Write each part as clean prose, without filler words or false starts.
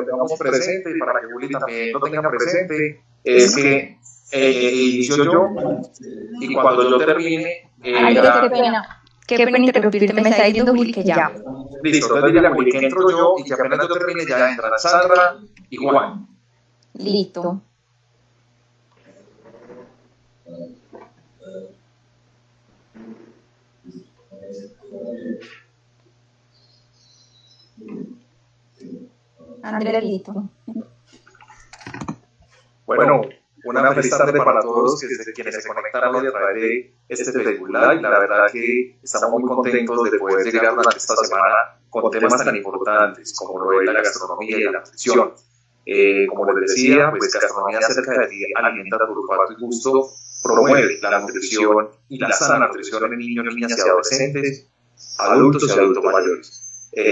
tengamos presente y para que Juli también lo tenga presente, es que inicio yo y cuando yo termine, Andrés, qué pena. Qué pena interrumpirte, me está diciendo Juli que ya. listo, entonces dile a Juli que entro yo y que apenas yo termine ya entran Sandra y Juan. Listo. Andrés, listo. Bueno, una feliz tarde para todos quienes se conectan hoy a través de este Facebook Live. La verdad que estamos muy contentos de poder llegar durante esta semana con temas tan importantes como lo es la gastronomía y la nutrición. Como les decía, pues Gastronomía cerca de ti alimenta tu olfato y gusto, promueve la nutrición y la sana nutrición en niños, niñas y adolescentes, adultos y adultos mayores.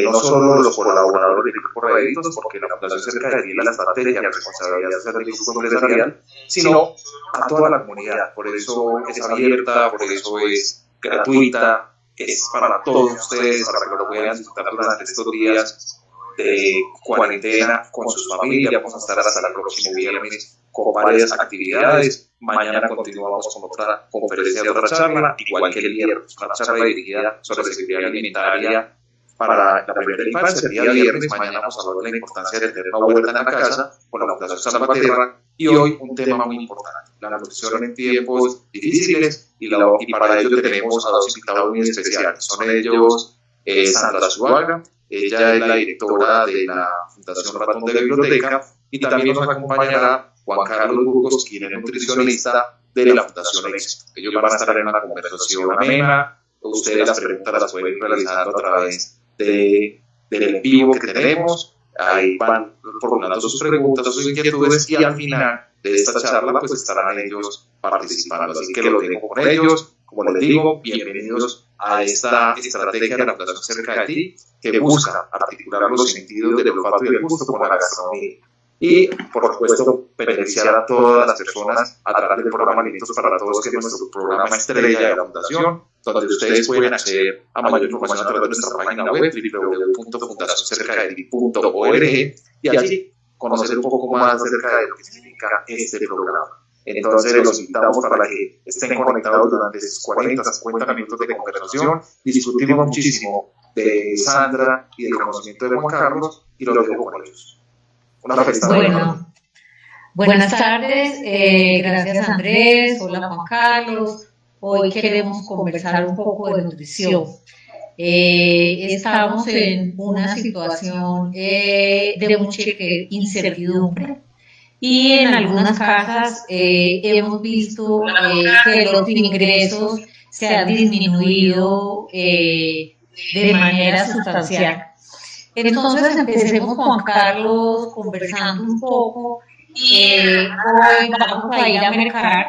No solo los colaboradores del grupo Reditos, porque la Fundación Cerca de Ti es la estrategia y responsabilidad social del grupo empresarial, sino a toda la comunidad. Por eso es abierta, por eso es gratuita, es para todos ustedes, para que lo puedan disfrutar durante estos días de cuarentena con sus familias. Vamos a estar hasta el próximo viernes con varias actividades. Mañana continuamos con otra conferencia, otra charla, igual que el viernes, una charla dirigida sobre seguridad alimentaria para la primera infancia. El día viernes, mañana vamos a hablar de la importancia de tener una huerta en la casa con la Fundación Salvaterra, y hoy un tema muy importante, la nutrición en tiempos difíciles, y para ello tenemos a dos invitados muy especiales. Son ellos Sandra Zuluaga, ella es la directora de la Fundación Ratón de Biblioteca, y también nos acompañará Juan Carlos Burgos, quien es nutricionista de la Fundación Éxito. Ellos van a estar en una conversación amena. Ustedes las preguntas las pueden ir realizando a través del en vivo que tenemos. Ahí van formulando sus preguntas, sus inquietudes, y al final de esta charla pues estarán ellos participando. Así que lo dejo con ellos. Como les digo, bienvenidos a esta estrategia de la Fundación Cerca de Ti, que busca articular los sentidos del olfato y del gusto con la gastronomía. Y, por supuesto, beneficiar a todas las personas a través del programa Alimentos para Todos, que es nuestro programa estrella de la Fundación, donde ustedes pueden acceder a mayor información a través de nuestra página web www.fundacioncercadeti.org, y allí conocer un poco más acerca de lo que significa este programa. Entonces los invitamos para que estén conectados durante esos 40, 50 minutos de conversación. Discutimos muchísimo de Sandra y del conocimiento de Juan Carlos, y los dejo con ellos. Bueno, buenas tardes, gracias Andrés, hola Juan Carlos. Hoy queremos conversar un poco de nutrición. Estamos en una situación de mucha incertidumbre, y en algunas casas hemos visto que los ingresos se han disminuido de manera sustancial. Entonces empecemos, Juan Carlos, conversando un poco. Hoy vamos a ir a mercar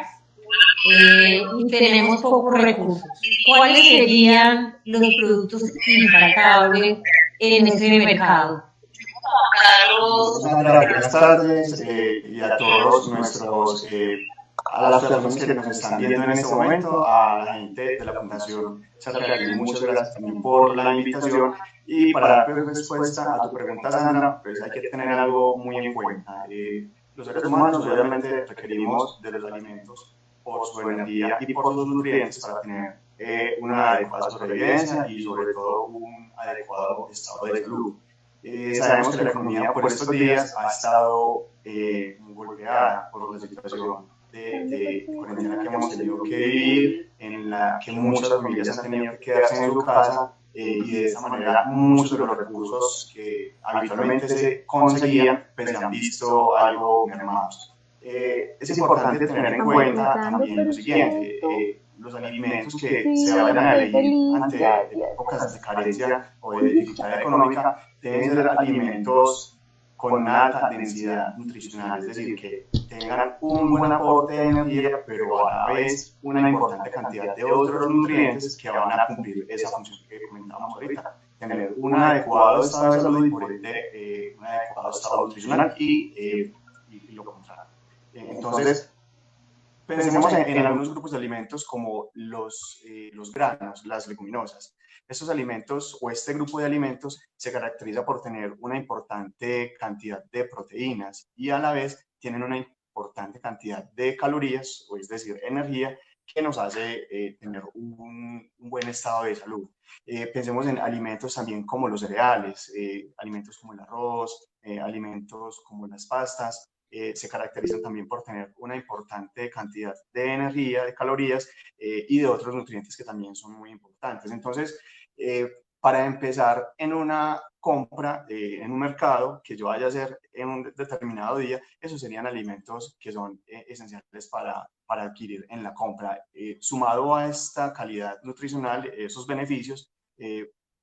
y tenemos pocos recursos. ¿Cuáles serían los productos infaltables en ese mercado? Sandra, buenas tardes, y a todos nuestros, a las personas que nos están viendo en este momento, a la gente de la Fundación Cerca, muchas gracias también por la invitación. Y para dar respuesta a tu pregunta, Sandra, pues hay que tener algo muy en cuenta. Los seres humanos obviamente requerimos de los alimentos por su energía y por sus nutrientes para tener una adecuada sobrevivencia y sobre todo un adecuado estado de salud. Sabemos que la economía por estos días ha estado golpeada por la situación de cuarentena que hemos tenido que vivir, en la que muchas familias han tenido que quedarse en su casa, y de esta manera muchos de los recursos que habitualmente se conseguían pues se han visto algo mermados. Es importante tener en cuenta también lo siguiente: los alimentos que se vayan a elegir ante épocas de carencia o de dificultad económica deben ser alimentos con una alta densidad nutricional, es decir, que tengan un buen aporte de energía, pero a la vez una importante cantidad de otros nutrientes que van a cumplir esa función que comentamos ahorita, tener un adecuado estado de salud y por ende un adecuado estado nutricional y lo contrario. Entonces, pensemos en algunos grupos de alimentos como los granos, las leguminosas. Estos alimentos o este grupo de alimentos se caracteriza por tener una importante cantidad de proteínas y a la vez tienen una importante cantidad de calorías, o es decir, energía, que nos hace tener un buen estado de salud. Pensemos en alimentos también como los cereales, alimentos como el arroz, alimentos como las pastas, se caracterizan también por tener una importante cantidad de energía, de calorías y de otros nutrientes que también son muy importantes. Entonces, para empezar en una compra, en un mercado que yo vaya a hacer en un determinado día, esos serían alimentos que son esenciales para adquirir en la compra. Sumado a esta calidad nutricional, esos beneficios,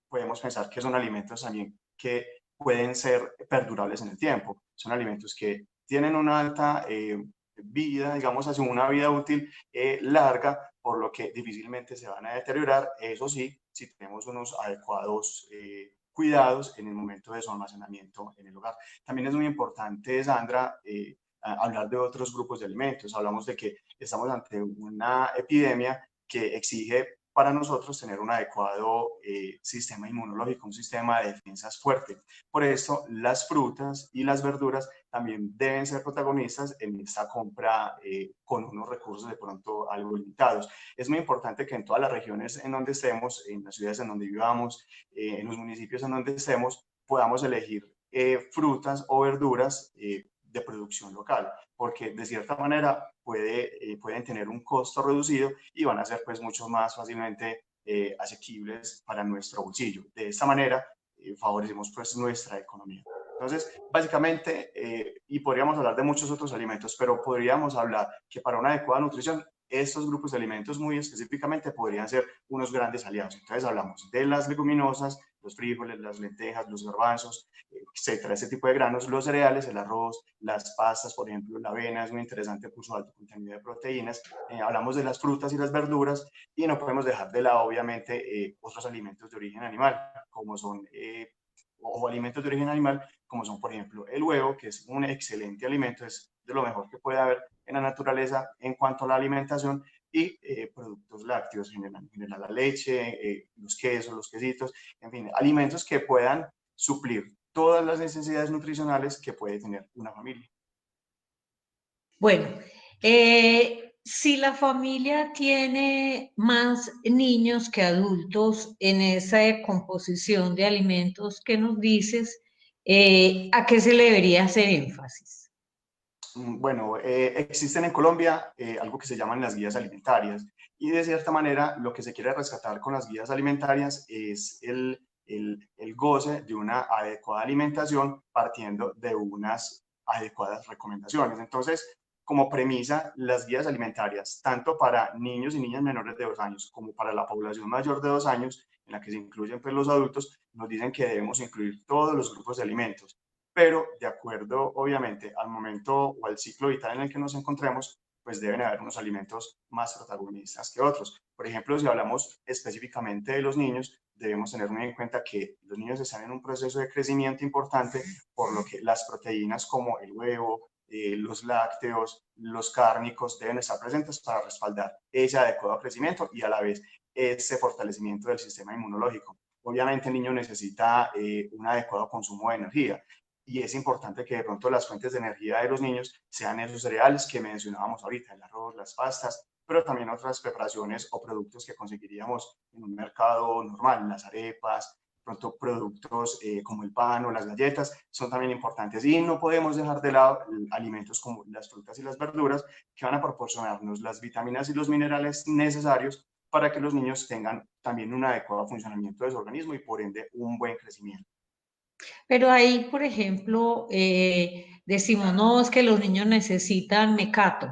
podemos pensar que son alimentos también que pueden ser perdurables en el tiempo. Son alimentos que tienen una alta vida, digamos así, una vida útil larga, por lo que difícilmente se van a deteriorar. Eso sí, si tenemos unos adecuados cuidados en el momento de su almacenamiento en el hogar. También es muy importante, Sandra, hablar de otros grupos de alimentos. Hablamos de que estamos ante una epidemia que exige para nosotros tener un adecuado sistema inmunológico, un sistema de defensas fuerte. Por eso, las frutas y las verduras también deben ser protagonistas en esta compra con unos recursos de pronto algo limitados. Es muy importante que en todas las regiones en donde estemos, en las ciudades en donde vivamos, en los municipios en donde estemos, podamos elegir frutas o verduras de producción local, porque de cierta manera pueden tener un costo reducido y van a ser pues mucho más fácilmente asequibles para nuestro bolsillo. De esta manera favorecemos pues nuestra economía. Entonces, básicamente, y podríamos hablar de muchos otros alimentos, pero podríamos hablar que para una adecuada nutrición, estos grupos de alimentos muy específicamente podrían ser unos grandes aliados. Entonces, hablamos de las leguminosas, los frijoles, las lentejas, los garbanzos, etcétera, ese tipo de granos, los cereales, el arroz, las pastas, por ejemplo, la avena es muy interesante por su alto contenido de proteínas. Hablamos de las frutas y las verduras y no podemos dejar de lado, obviamente, otros alimentos de origen animal, como son o alimentos de origen animal, como son, por ejemplo, el huevo, que es un excelente alimento, es de lo mejor que puede haber en la naturaleza en cuanto a la alimentación, y productos lácteos, en general la leche, los quesos, los quesitos, en fin, alimentos que puedan suplir todas las necesidades nutricionales que puede tener una familia. Bueno, si la familia tiene más niños que adultos en esa composición de alimentos que nos dices, ¿a qué se le debería hacer énfasis? Bueno, existen en Colombia algo que se llaman las guías alimentarias y de cierta manera lo que se quiere rescatar con las guías alimentarias es el goce de una adecuada alimentación partiendo de unas adecuadas recomendaciones. Entonces, como premisa, las guías alimentarias, tanto para niños y niñas menores de 2 años como para la población mayor de 2 años, en la que se incluyen pues, los adultos, nos dicen que debemos incluir todos los grupos de alimentos, pero de acuerdo, obviamente, al momento o al ciclo vital en el que nos encontremos, pues deben haber unos alimentos más protagonistas que otros. Por ejemplo, si hablamos específicamente de los niños, debemos tener muy en cuenta que los niños están en un proceso de crecimiento importante, por lo que las proteínas como el huevo, los lácteos, los cárnicos deben estar presentes para respaldar ese adecuado crecimiento y a la vez ese fortalecimiento del sistema inmunológico. Obviamente el niño necesita un adecuado consumo de energía y es importante que de pronto las fuentes de energía de los niños sean esos cereales que mencionábamos ahorita, el arroz, las pastas, pero también otras preparaciones o productos que conseguiríamos en un mercado normal, las arepas, pronto productos como el pan o las galletas son también importantes y no podemos dejar de lado alimentos como las frutas y las verduras que van a proporcionarnos las vitaminas y los minerales necesarios para que los niños tengan también un adecuado funcionamiento de su organismo y por ende un buen crecimiento. Pero ahí, por ejemplo, decimos, no, es que los niños necesitan mecato.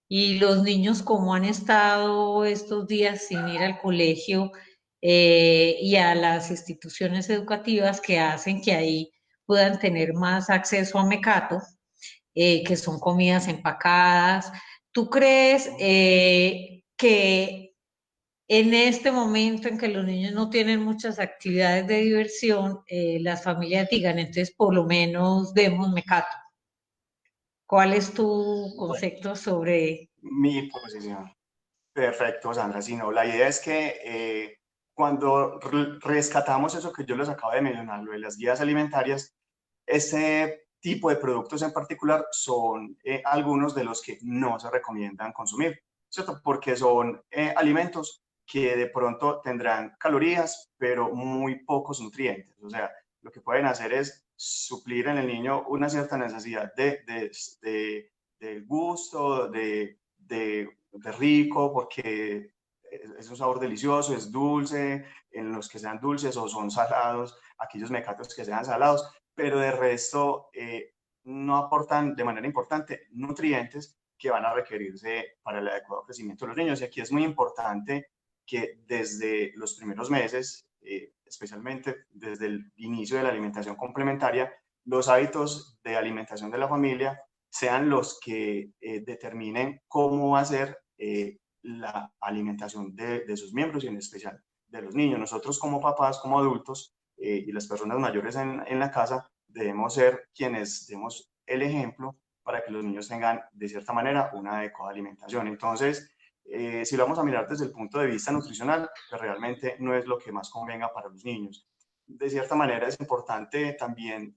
Y los niños, como han estado estos días sin ir al colegio y a las instituciones educativas que hacen que ahí puedan tener más acceso a mecato, que son comidas empacadas, ¿tú crees que en este momento en que los niños no tienen muchas actividades de diversión, las familias digan, entonces por lo menos demos mecato? ¿Cuál es tu Bueno, concepto sobre? mi posición. Perfecto, Sandra. Si no, la idea es que cuando rescatamos eso que yo les acabo de mencionar, lo de las guías alimentarias, este tipo de productos en particular son algunos de los que no se recomiendan consumir, ¿cierto? Porque son alimentos que de pronto tendrán calorías, pero muy pocos nutrientes. O sea, lo que pueden hacer es suplir en el niño una cierta necesidad de gusto, de rico, porque es un sabor delicioso, es dulce, en los que sean dulces o son salados, aquellos mecatos que sean salados, pero de resto no aportan de manera importante nutrientes que van a requerirse para el adecuado crecimiento de los niños. Y aquí es muy importante que desde los primeros meses, especialmente desde el inicio de la alimentación complementaria, los hábitos de alimentación de la familia sean los que determinen cómo va a ser la alimentación de sus miembros y en especial de los niños. Nosotros como papás, como adultos y las personas mayores en la casa, debemos ser quienes demos el ejemplo para que los niños tengan de cierta manera una adecuada alimentación. Entonces, si lo vamos a mirar desde el punto de vista nutricional, pues realmente no es lo que más convenga para los niños. De cierta manera es importante también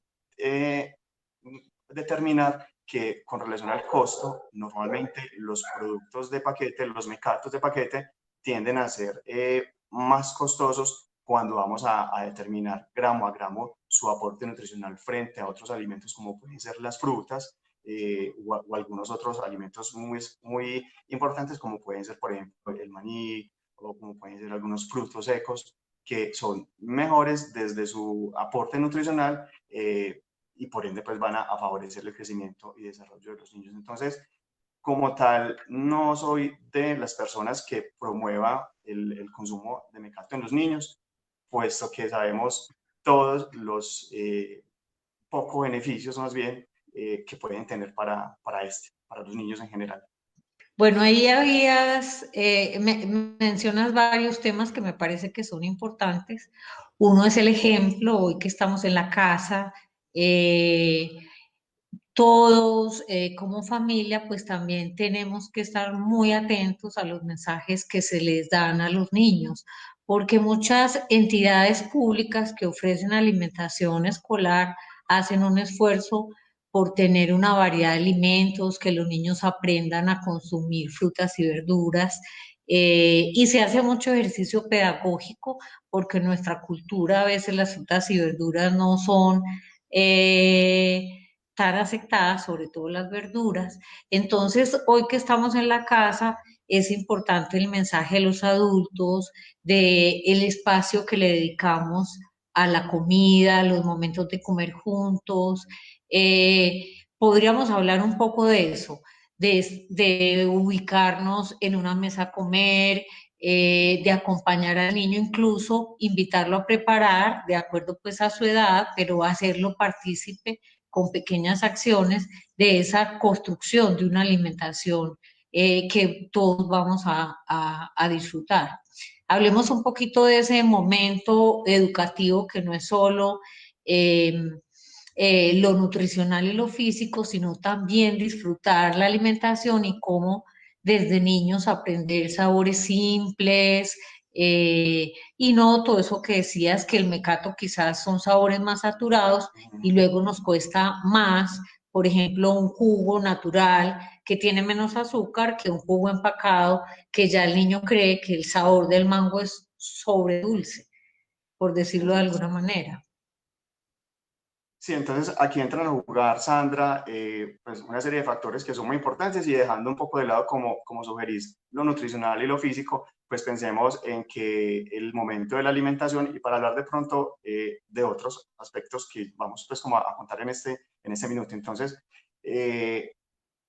determinar que con relación al costo, normalmente los productos de paquete, los mecatos de paquete, tienden a ser más costosos cuando vamos a determinar gramo a gramo su aporte nutricional frente a otros alimentos como pueden ser las frutas o algunos otros alimentos muy importantes como pueden ser, por ejemplo, el maní o como pueden ser algunos frutos secos que son mejores desde su aporte nutricional y por ende pues van a favorecer el crecimiento y desarrollo de los niños. Entonces, como tal, no soy de las personas que promueva el consumo de mecato en los niños, puesto que sabemos todos los pocos beneficios más bien que pueden tener para los niños en general. Bueno, ahí mencionas varios temas que me parece que son importantes. Uno es el ejemplo, hoy que estamos en la casa, eh, todos como familia, pues también tenemos que estar muy atentos a los mensajes que se les dan a los niños, porque muchas entidades públicas que ofrecen alimentación escolar hacen un esfuerzo por tener una variedad de alimentos, que los niños aprendan a consumir frutas y verduras. Y se hace mucho ejercicio pedagógico porque en nuestra cultura a veces las frutas y verduras no son tan aceptadas, sobre todo las verduras. Entonces, hoy que estamos en la casa, es importante el mensaje de los adultos, de el espacio que le dedicamos a la comida, los momentos de comer juntos. Podríamos hablar un poco de eso, de ubicarnos en una mesa a comer, de acompañar al niño, incluso invitarlo a preparar de acuerdo pues a su edad, pero hacerlo partícipe con pequeñas acciones de esa construcción de una alimentación que todos vamos a disfrutar. Hablemos un poquito de ese momento educativo que no es solo lo nutricional y lo físico, sino también disfrutar la alimentación y cómo desde niños aprender sabores simples, y no todo eso que decías, que el mecato quizás son sabores más saturados y luego nos cuesta más, por ejemplo, un jugo natural que tiene menos azúcar que un jugo empacado, que ya el niño cree que el sabor del mango es sobre dulce, por decirlo de alguna manera. Sí, entonces aquí entran a jugar, Sandra, pues una serie de factores que son muy importantes y dejando un poco de lado, como sugerís, lo nutricional y lo físico, pues pensemos en que el momento de la alimentación, y para hablar de pronto de otros aspectos que vamos pues como a contar en este minuto, entonces,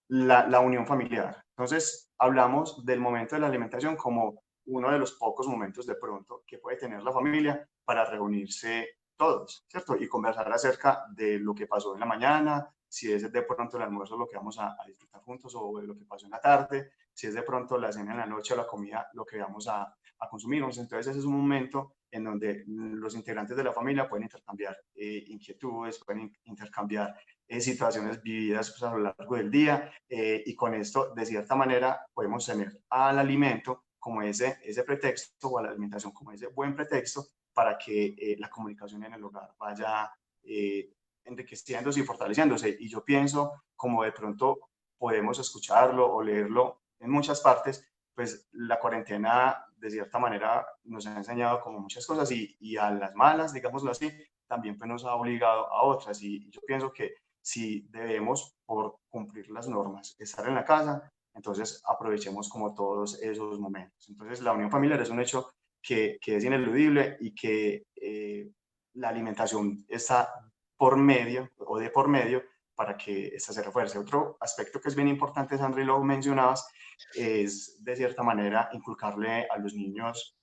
la unión familiar. Entonces, hablamos del momento de la alimentación como uno de los pocos momentos de pronto que puede tener la familia para reunirse todos, ¿cierto? Y conversar acerca de lo que pasó en la mañana, si es de pronto el almuerzo lo que vamos a disfrutar juntos o de lo que pasó en la tarde, si es de pronto la cena en la noche o la comida lo que vamos a consumir. Entonces ese es un momento en donde los integrantes de la familia pueden intercambiar inquietudes, pueden intercambiar situaciones vividas pues, a lo largo del día y con esto de cierta manera podemos tener al alimento como ese pretexto, o a la alimentación como ese buen pretexto para que la comunicación en el hogar vaya enriqueciéndose y fortaleciéndose. Y yo pienso, como de pronto podemos escucharlo o leerlo en muchas partes, pues la cuarentena de cierta manera nos ha enseñado como muchas cosas, y a las malas, digámoslo así, también pues nos ha obligado a otras. Y yo pienso que si debemos, por cumplir las normas, estar en la casa, entonces aprovechemos como todos esos momentos. Entonces la unión familiar es un hecho que es ineludible, y que la alimentación está por medio o de por medio para que esta se refuerce. Otro aspecto que es bien importante, Sandra, y lo mencionabas, es de cierta manera inculcarle a los niños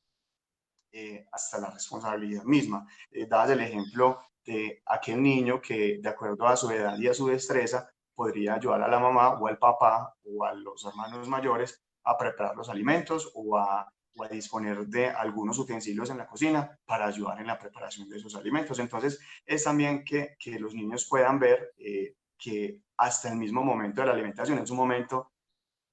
hasta la responsabilidad misma. Dabas el ejemplo de aquel niño que, de acuerdo a su edad y a su destreza, podría ayudar a la mamá o al papá o a los hermanos mayores a preparar los alimentos, o a disponer de algunos utensilios en la cocina para ayudar en la preparación de esos alimentos. Entonces, es también que los niños puedan ver que hasta el mismo momento de la alimentación es un momento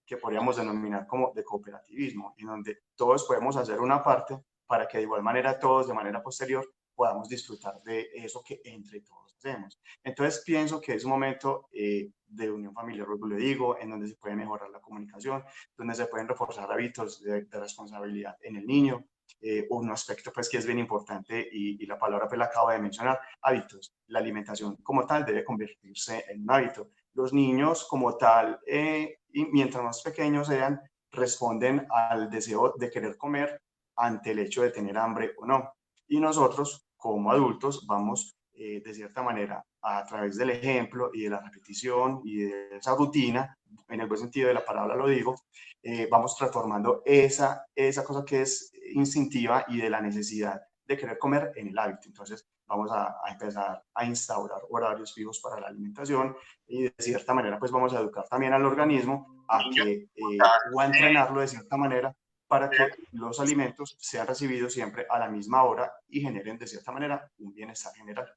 que podríamos denominar como de cooperativismo, en donde todos podemos hacer una parte para que de igual manera todos de manera posterior podamos disfrutar de eso que entre todos hacemos. Entonces pienso que es un momento de unión familiar, lo le digo, en donde se puede mejorar la comunicación, donde se pueden reforzar hábitos de responsabilidad en el niño. Un aspecto pues que es bien importante, y la palabra pues la acabo de mencionar, hábitos. La alimentación como tal debe convertirse en un hábito. Los niños como tal, y mientras más pequeños sean, responden al deseo de querer comer ante el hecho de tener hambre o no. Y nosotros como adultos vamos de cierta manera, a través del ejemplo y de la repetición y de esa rutina, en el buen sentido de la palabra lo digo, vamos transformando esa cosa que es instintiva y de la necesidad de querer comer en el hábito. Entonces vamos a empezar a instaurar horarios fijos para la alimentación, y de cierta manera pues vamos a educar también al organismo a que, o a entrenarlo de cierta manera, para que los alimentos sean recibidos siempre a la misma hora y generen de cierta manera un bienestar general.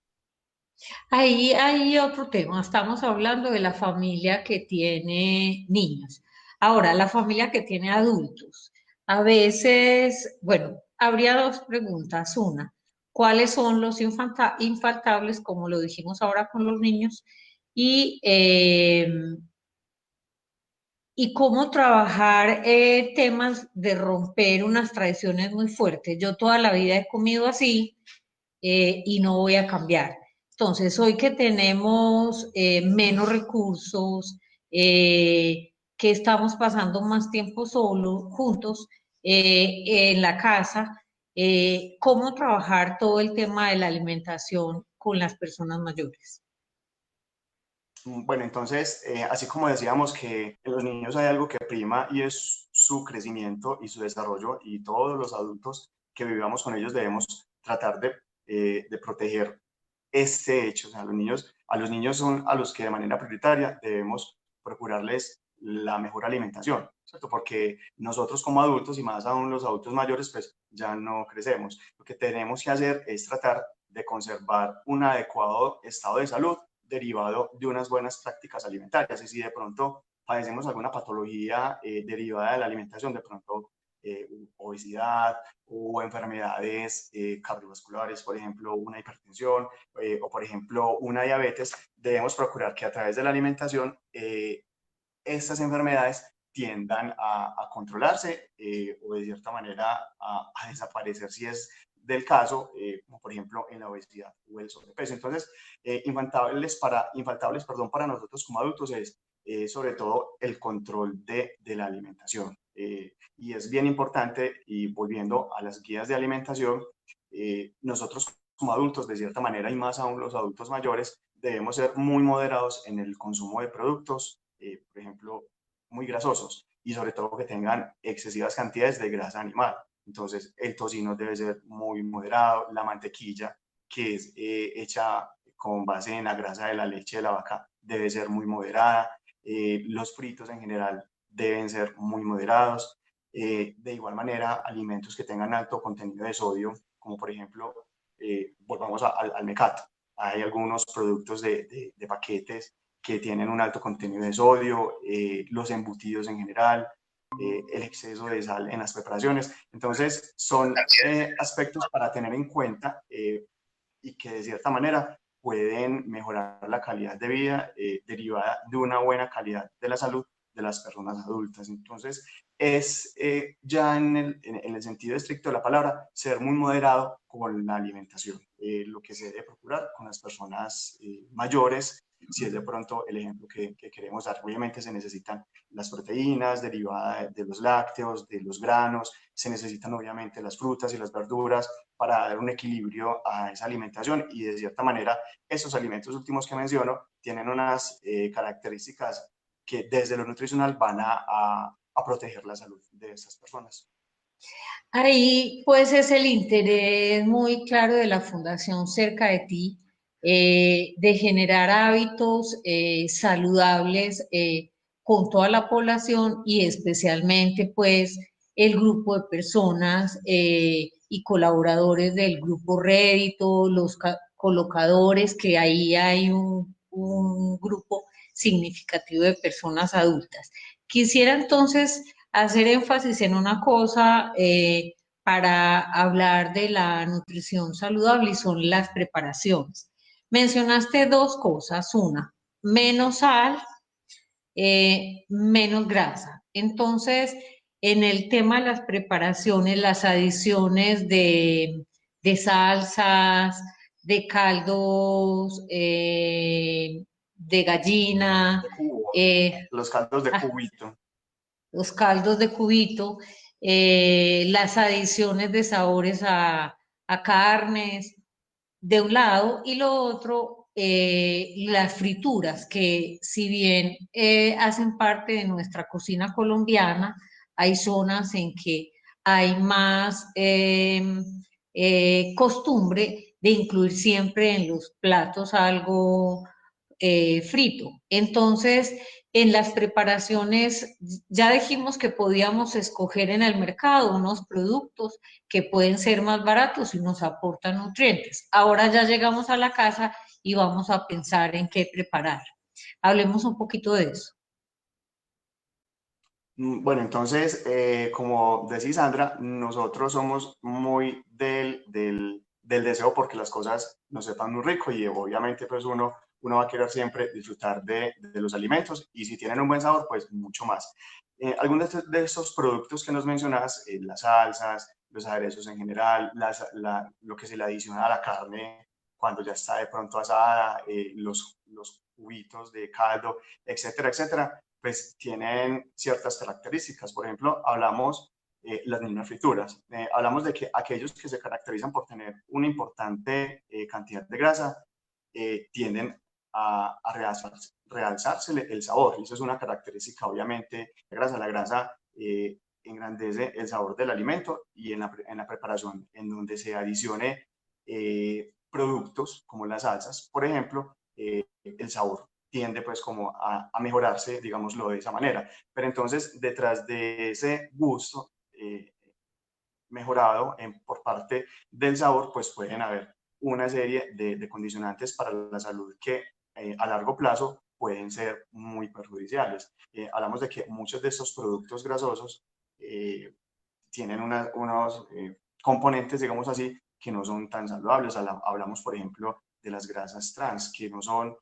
Ahí hay otro tema. Estamos hablando de la familia que tiene niños. Ahora, la familia que tiene adultos. A veces, bueno, habría dos preguntas. Una, ¿cuáles son los infaltables, como lo dijimos ahora con los niños? Y, eh, y cómo trabajar temas de romper unas tradiciones muy fuertes. Yo toda la vida he comido así, y no voy a cambiar. Entonces, hoy que tenemos menos recursos, que estamos pasando más tiempo solos, juntos, en la casa, ¿cómo trabajar todo el tema de la alimentación con las personas mayores? Bueno, entonces, así como decíamos que en los niños hay algo que prima, y es su crecimiento y su desarrollo, y todos los adultos que vivamos con ellos debemos tratar de proteger este hecho. O sea, a los niños son a los que de manera prioritaria debemos procurarles la mejor alimentación, ¿cierto? Porque nosotros como adultos, y más aún los adultos mayores, pues ya no crecemos. Lo que tenemos que hacer es tratar de conservar un adecuado estado de salud derivado de unas buenas prácticas alimentarias. Y si de pronto padecemos alguna patología derivada de la alimentación, de pronto obesidad o enfermedades cardiovasculares, por ejemplo, una hipertensión, o por ejemplo una diabetes, debemos procurar que a través de la alimentación estas enfermedades tiendan a controlarse, o de cierta manera a desaparecer si es del caso, como por ejemplo en la obesidad o el sobrepeso. Entonces, infaltables, para nosotros como adultos es sobre todo el control de la alimentación. Y es bien importante, y volviendo a las guías de alimentación, nosotros como adultos, de cierta manera, y más aún los adultos mayores, debemos ser muy moderados en el consumo de productos, por ejemplo, muy grasosos, y sobre todo que tengan excesivas cantidades de grasa animal. Entonces, el tocino debe ser muy moderado, la mantequilla, que es hecha con base en la grasa de la leche de la vaca, debe ser muy moderada, los fritos en general deben ser muy moderados. De igual manera, alimentos que tengan alto contenido de sodio, como por ejemplo, volvamos al mecato. Hay algunos productos de paquetes que tienen un alto contenido de sodio, los embutidos en general, el exceso de sal en las preparaciones. Entonces, son aspectos para tener en cuenta y que de cierta manera pueden mejorar la calidad de vida derivada de una buena calidad de la salud de las personas adultas. Entonces, es ya en el sentido estricto de la palabra, ser muy moderado con la alimentación. Lo que se debe procurar con las personas mayores, si es de pronto el ejemplo que queremos dar. Obviamente se necesitan las proteínas derivadas de los lácteos, de los granos, se necesitan obviamente las frutas y las verduras para dar un equilibrio a esa alimentación y de cierta manera esos alimentos últimos que menciono tienen unas características que desde lo nutricional van a proteger la salud de esas personas. Ahí pues es el interés muy claro de la Fundación Cerca de Ti, de generar hábitos saludables con toda la población y especialmente pues el grupo de personas y colaboradores del grupo Rédito, los colocadores, que ahí hay un grupo significativo de personas adultas. Quisiera entonces hacer énfasis en una cosa para hablar de la nutrición saludable y son las preparaciones. Mencionaste dos cosas, una, menos sal, menos grasa. Entonces, en el tema de las preparaciones, las adiciones de salsas, de caldos, de gallina, De cubo, eh, los caldos de cubito. los caldos de cubito, las adiciones de sabores a carnes, de un lado, y lo otro, las frituras, que si bien hacen parte de nuestra cocina colombiana, hay zonas en que hay más costumbre de incluir siempre en los platos algo frito. Entonces, en las preparaciones, ya dijimos que podíamos escoger en el mercado unos productos que pueden ser más baratos y nos aportan nutrientes. Ahora ya llegamos a la casa y vamos a pensar en qué preparar. Hablemos un poquito de eso. Bueno, entonces, como decís, Sandra, nosotros somos muy del deseo porque las cosas nos sepan muy rico y obviamente pues uno va a querer siempre disfrutar de los alimentos y si tienen un buen sabor, pues mucho más. Algunos de esos productos que nos mencionas, las salsas, los aderezos en general, lo que se le adiciona a la carne cuando ya está de pronto asada, los cubitos de caldo, etcétera, etcétera, pues tienen ciertas características. Por ejemplo, hablamos las mismas frituras. Hablamos de que aquellos que se caracterizan por tener una importante cantidad de grasa tienden a realzársele el sabor. Y eso es una característica, obviamente, de grasa. La grasa engrandece el sabor del alimento y en la preparación, en donde se adicione productos como las salsas, por ejemplo, el sabor tiende pues como a mejorarse, digámoslo de esa manera. Pero entonces, detrás de ese gusto mejorado por parte del sabor, pues pueden haber una serie de condicionantes para la salud que a largo plazo pueden ser muy perjudiciales. Hablamos de que muchos de estos productos grasosos tienen unos componentes, digamos así, que no son tan saludables. Hablamos, por ejemplo, de las grasas trans, que no son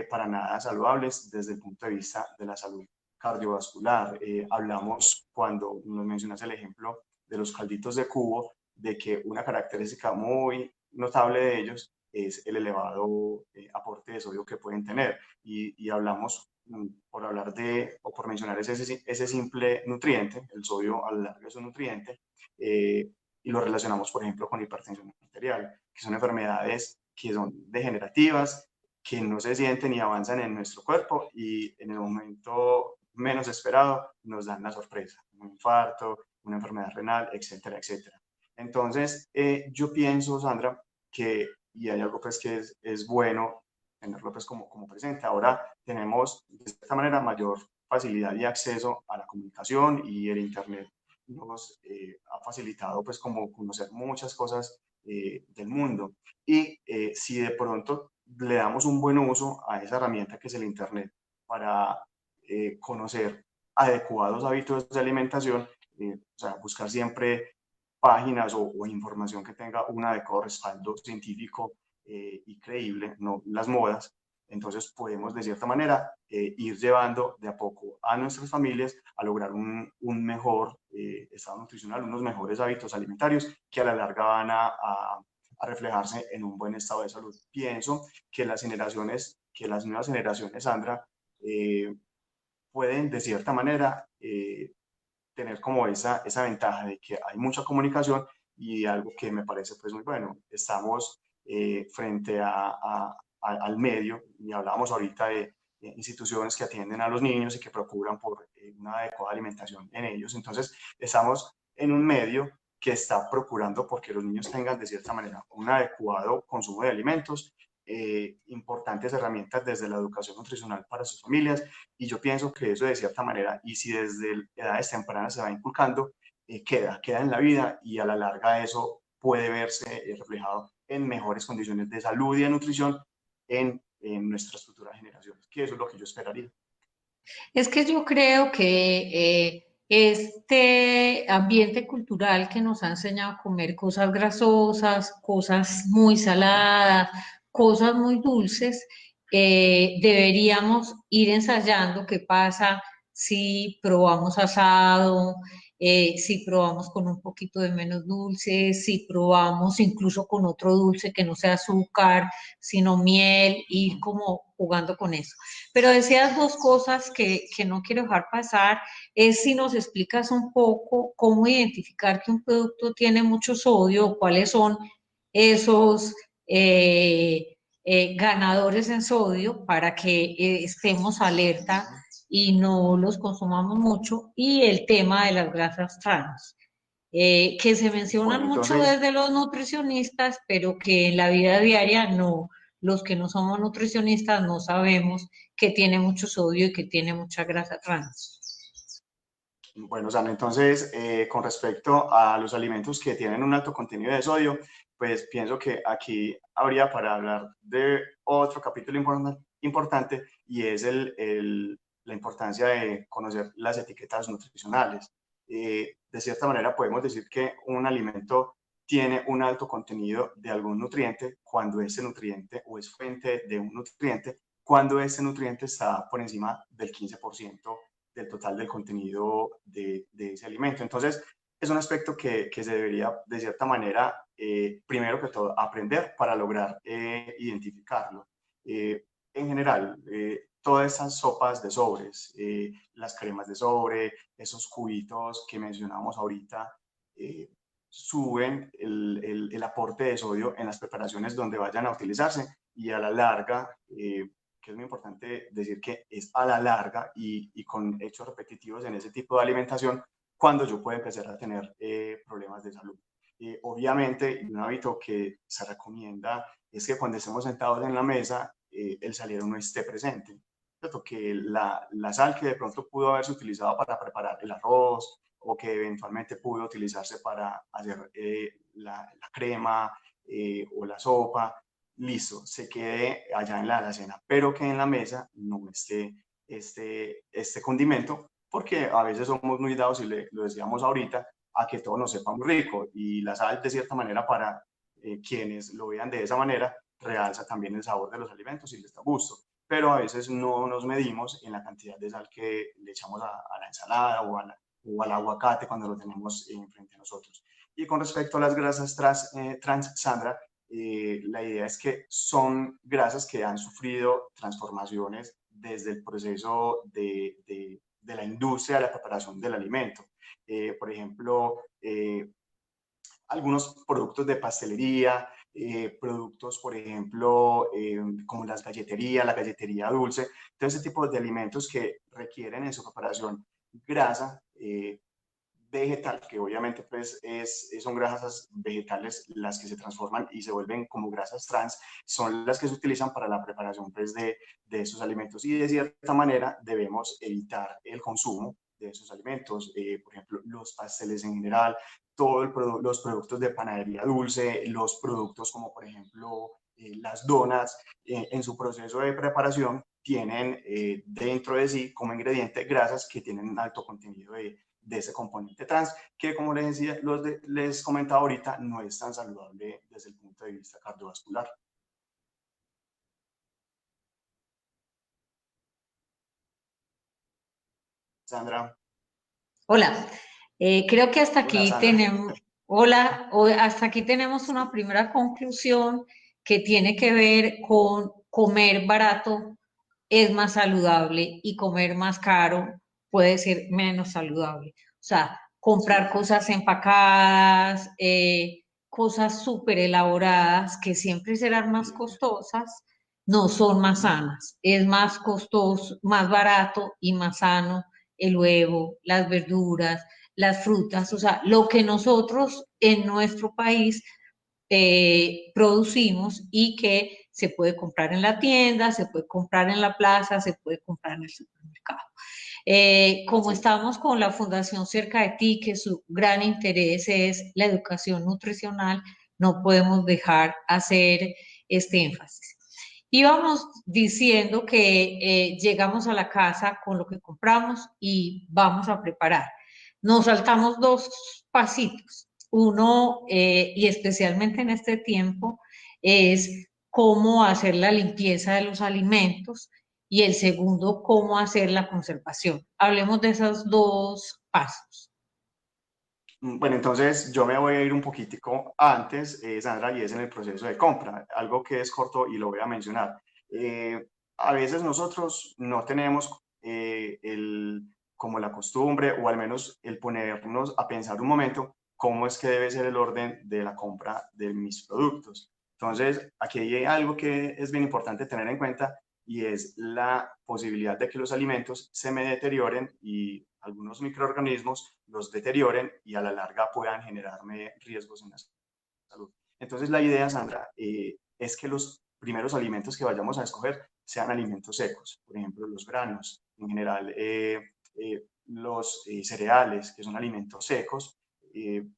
para nada saludables desde el punto de vista de la salud cardiovascular. Hablamos, cuando nos mencionas el ejemplo de los calditos de cubo, de que una característica muy notable de ellos es el elevado aporte de sodio que pueden tener. Y hablamos, por hablar de, o por mencionar ese simple nutriente, el sodio a lo largo es un nutriente, y lo relacionamos, por ejemplo, con hipertensión arterial, que son enfermedades que son degenerativas, que no se sienten y avanzan en nuestro cuerpo y en el momento menos esperado nos dan la sorpresa, un infarto, una enfermedad renal, etcétera, etcétera. Entonces, yo pienso, Sandra, que, y hay algo pues que es bueno tenerlo pues como presente, ahora tenemos de esta manera mayor facilidad y acceso a la comunicación y el Internet nos ha facilitado pues como conocer muchas cosas del mundo. Y si de pronto le damos un buen uso a esa herramienta que es el Internet para conocer adecuados hábitos de alimentación, o sea, buscar siempre páginas o información que tenga un adecuado respaldo científico y creíble, no las modas. Entonces podemos de cierta manera ir llevando de a poco a nuestras familias a lograr un mejor estado nutricional, unos mejores hábitos alimentarios que a la larga van a reflejarse en un buen estado de salud. Pienso que las nuevas generaciones, Sandra, pueden de cierta manera tener como esa ventaja de que hay mucha comunicación y algo que me parece pues muy bueno. Estamos frente al medio y hablábamos ahorita de instituciones que atienden a los niños y que procuran por una adecuada alimentación en ellos. Entonces, estamos en un medio que está procurando porque los niños tengan de cierta manera un adecuado consumo de alimentos, importantes herramientas desde la educación nutricional para sus familias, y yo pienso que eso de cierta manera, y si desde edades tempranas se va inculcando, queda en la vida y a la larga eso puede verse reflejado en mejores condiciones de salud y de nutrición en nuestras futuras generaciones, que eso es lo que yo esperaría. Es que yo creo que este ambiente cultural que nos ha enseñado a comer cosas grasosas, cosas muy saladas, cosas muy dulces, deberíamos ir ensayando qué pasa si probamos asado, si probamos con un poquito de menos dulce, si probamos incluso con otro dulce que no sea azúcar, sino miel, ir como jugando con eso. Pero decías dos cosas que no quiero dejar pasar, es si nos explicas un poco cómo identificar que un producto tiene mucho sodio, cuáles son esos ganadores en sodio para que estemos alerta y no los consumamos mucho, y el tema de las grasas trans. Que se mencionan Bueno, mucho entonces, desde los nutricionistas, pero que en la vida diaria no, los que no somos nutricionistas no sabemos que tiene mucho sodio y que tiene mucha grasa trans. bueno, Sana, entonces, con respecto a los alimentos que tienen un alto contenido de sodio, pues pienso que aquí habría para hablar de otro capítulo importante, y es la importancia de conocer las etiquetas nutricionales. De cierta manera podemos decir que un alimento tiene un alto contenido de algún nutriente cuando ese nutriente, o es fuente de un nutriente, cuando ese nutriente está por encima del 15% del total del contenido de ese alimento. Entonces, es un aspecto que se debería, de cierta manera, primero que todo, aprender para lograr identificarlo. En general, todas esas sopas de sobres, las cremas de sobre, esos cubitos que mencionamos ahorita, suben el aporte de sodio en las preparaciones donde vayan a utilizarse, y a la larga, que es muy importante decir que es a la larga y con hechos repetitivos en ese tipo de alimentación, cuando yo puedo empezar a tener problemas de salud. Obviamente, un hábito que se recomienda es que cuando estemos sentados en la mesa, el salero no esté presente. ¿Cierto? Que la sal que de pronto pudo haberse utilizado para preparar el arroz, o que eventualmente pudo utilizarse para hacer la crema o la sopa, listo, se quede allá en la alacena, pero que en la mesa no esté este condimento, porque a veces somos muy dados, y lo decíamos ahorita, a que todo nos sepa muy rico, y la sal de cierta manera para quienes lo vean de esa manera realza también el sabor de los alimentos y les da gusto, pero a veces no nos medimos en la cantidad de sal que le echamos a la ensalada o al aguacate cuando lo tenemos enfrente a nosotros. Y con respecto a las grasas trans, Sandra, la idea es que son grasas que han sufrido transformaciones desde el proceso de la industria de la preparación del alimento. Por ejemplo, algunos productos de pastelería, productos, por ejemplo, como la galletería dulce, todo ese tipo de alimentos que requieren en su preparación grasa vegetal, que obviamente pues son grasas vegetales las que se transforman y se vuelven como grasas trans, son las que se utilizan para la preparación pues de esos alimentos, y de cierta manera debemos evitar el consumo de esos alimentos, por ejemplo los pasteles en general, todos los productos de panadería dulce, los productos como por ejemplo las donas, en su proceso de preparación tienen dentro de sí como ingrediente grasas que tienen un alto contenido de ese componente trans, que como les decía, les comentaba ahorita, no es tan saludable desde el punto de vista cardiovascular. Sandra. Hola, creo que hasta Hola, aquí Sandra. tenemos, hasta aquí tenemos una primera conclusión que tiene que ver con comer barato es más saludable y comer más caro puede ser menos saludable. O sea, comprar cosas empacadas, cosas súper elaboradas que siempre serán más costosas, no son más sanas. Es más costoso, más barato y más sano el huevo, las verduras, las frutas, o sea, lo que nosotros en nuestro país producimos y que se puede comprar en la tienda, se puede comprar en la plaza, se puede comprar en el supermercado. Como estamos con la Fundación Cerca de Ti, que su gran interés es la educación nutricional, no podemos dejar hacer este énfasis. Íbamos diciendo que llegamos a la casa con lo que compramos y vamos a preparar. Nos saltamos dos pasitos. Uno, y especialmente en este tiempo, es cómo hacer la limpieza de los alimentos y el segundo, cómo hacer la conservación. Hablemos de esos dos pasos. Bueno, entonces yo me voy a ir un poquitico antes, Sandra, y es en el proceso de compra, algo que es corto y lo voy a mencionar. A veces nosotros no tenemos como la costumbre o al menos el ponernos a pensar un momento cómo es que debe ser el orden de la compra de mis productos. Entonces, aquí hay algo que es bien importante tener en cuenta y es la posibilidad de que los alimentos se me deterioren y algunos microorganismos los deterioren y a la larga puedan generarme riesgos en la salud. Entonces la idea, Sandra, es que los primeros alimentos que vayamos a escoger sean alimentos secos, por ejemplo, los granos, en general los cereales, que son alimentos secos,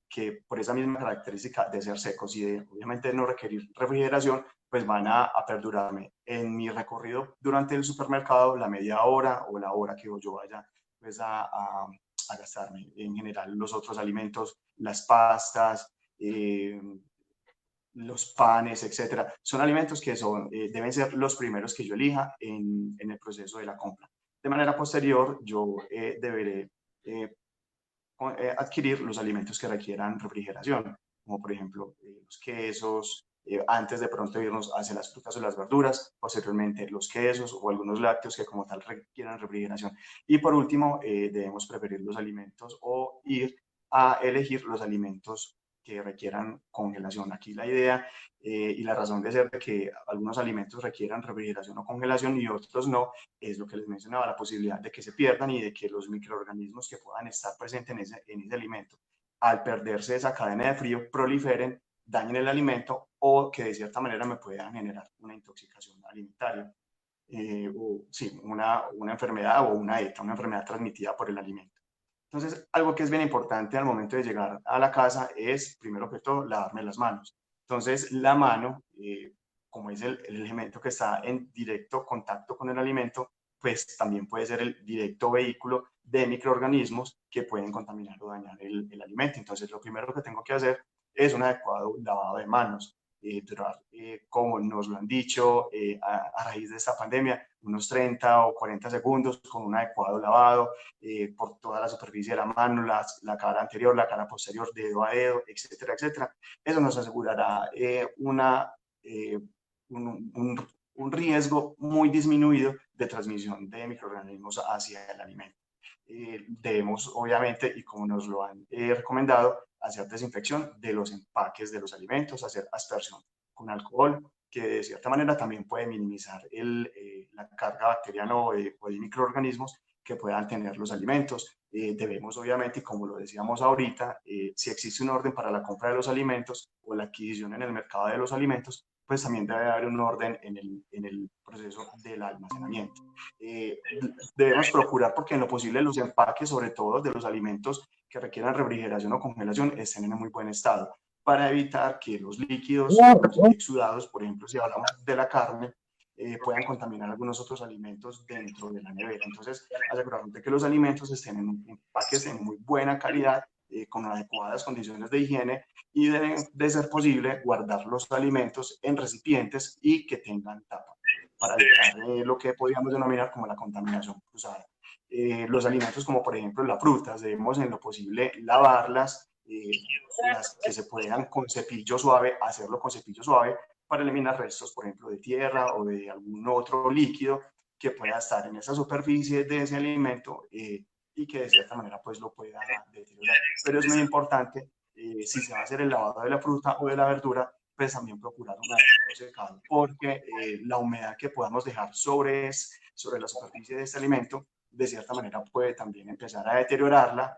que por esa misma característica de ser secos y de obviamente no requerir refrigeración, pues van a perdurarme en mi recorrido durante el supermercado, la media hora o la hora que yo vaya pues a gastarme. En general, los otros alimentos, las pastas, los panes, etcétera, son alimentos que deben ser los primeros que yo elija en el proceso de la compra. De manera posterior, yo deberé adquirir los alimentos que requieran refrigeración, como por ejemplo los quesos, antes de pronto irnos hacia las frutas o las verduras, posteriormente los quesos o algunos lácteos que como tal requieran refrigeración. Y por último, debemos preferir los alimentos o ir a elegir los alimentos que requieran congelación. Aquí la idea y la razón de ser de que algunos alimentos requieran refrigeración o congelación y otros no, es lo que les mencionaba, la posibilidad de que se pierdan y de que los microorganismos que puedan estar presentes en ese alimento, al perderse esa cadena de frío, proliferen, dañen el alimento o que de cierta manera me puedan generar una intoxicación alimentaria. O sí, una enfermedad o una ETA, una enfermedad transmitida por el alimento. Entonces, algo que es bien importante al momento de llegar a la casa es, primero que todo, lavarme las manos. Entonces, la mano, como es el elemento que está en directo contacto con el alimento, pues también puede ser el directo vehículo de microorganismos que pueden contaminar o dañar el alimento. Entonces, lo primero que tengo que hacer es un adecuado lavado de manos. Durar, como nos lo han dicho, a raíz de esta pandemia, unos 30 o 40 segundos con un adecuado lavado por toda la superficie de la mano, la cara anterior, la cara posterior, dedo a dedo, etcétera, etcétera. Eso nos asegurará un riesgo muy disminuido de transmisión de microorganismos hacia el alimento. Debemos, obviamente, y como nos lo han recomendado, hacer desinfección de los empaques de los alimentos, hacer aspersión con alcohol, que de cierta manera también puede minimizar la carga bacteriana o de microorganismos que puedan tener los alimentos. Debemos, obviamente, y como lo decíamos ahorita, si existe un orden para la compra de los alimentos o la adquisición en el mercado de los alimentos, pues también debe haber un orden en el proceso del almacenamiento. Debemos procurar, porque en lo posible los empaques, sobre todo de los alimentos que requieran refrigeración o congelación, estén en muy buen estado, para evitar que los líquidos, los exudados, por ejemplo, si hablamos de la carne, puedan contaminar algunos otros alimentos dentro de la nevera. Entonces, asegurarnos de que los alimentos estén en empaques en muy buena calidad, con adecuadas condiciones de higiene, y de ser posible guardar los alimentos en recipientes y que tengan tapa para evitar lo que podríamos denominar como la contaminación cruzada. Los alimentos como por ejemplo las frutas, debemos en lo posible lavarlas, las que se puedan con cepillo suave, hacerlo con cepillo suave para eliminar restos, por ejemplo, de tierra o de algún otro líquido que pueda estar en esa superficie de ese alimento, y que de cierta manera pues lo pueda deteriorar. Pero es muy importante, si se va a hacer el lavado de la fruta o de la verdura, pues también procurar un adecuado secado, porque la humedad que podamos dejar sobre la superficie de este alimento, de cierta manera puede también empezar a deteriorarla,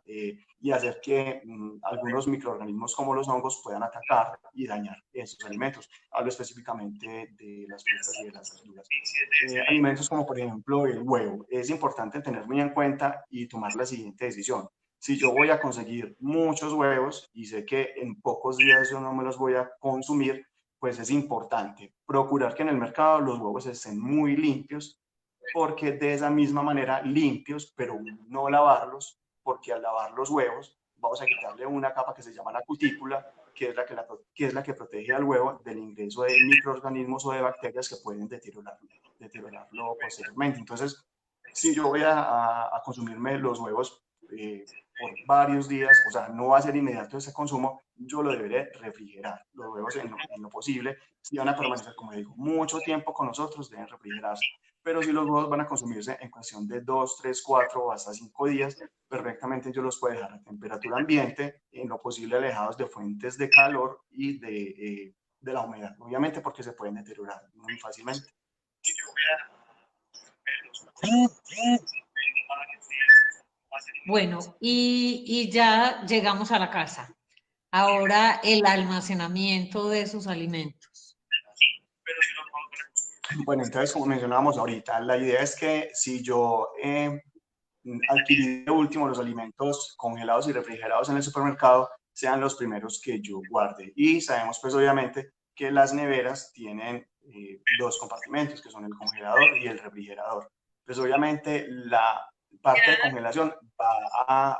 y hacer que algunos microorganismos como los hongos puedan atacar y dañar esos alimentos. Hablo específicamente de las frutas y de las verduras. Alimentos como por ejemplo el huevo. Es importante tener muy en cuenta y tomar la siguiente decisión. Si yo voy a conseguir muchos huevos y sé que en pocos días yo no me los voy a consumir, pues es importante procurar que en el mercado los huevos estén muy limpios, porque de esa misma manera limpios, pero no lavarlos, porque al lavar los huevos vamos a quitarle una capa que se llama la cutícula, que es la que protege al huevo del ingreso de microorganismos o de bacterias que pueden deteriorarlo posteriormente. Entonces, si yo voy a consumirme los huevos por varios días, o sea, no va a ser inmediato ese consumo, yo lo deberé refrigerar. Los huevos en lo posible, si van a permanecer, como digo, mucho tiempo con nosotros, deben refrigerarse. Pero si los huevos van a consumirse en cuestión de 2, 3, 4 o hasta 5 días, perfectamente yo los puedo dejar a temperatura ambiente, en lo posible alejados de fuentes de calor y de la humedad, obviamente porque se pueden deteriorar muy fácilmente. Bueno, y ya llegamos a la casa. Ahora el almacenamiento de esos alimentos. Bueno, entonces, como mencionábamos ahorita, la idea es que si yo adquirí de último los alimentos congelados y refrigerados en el supermercado, sean los primeros que yo guarde. Y sabemos, pues, obviamente, que las neveras tienen dos compartimentos, que son el congelador y el refrigerador. Pues, obviamente, la parte de congelación va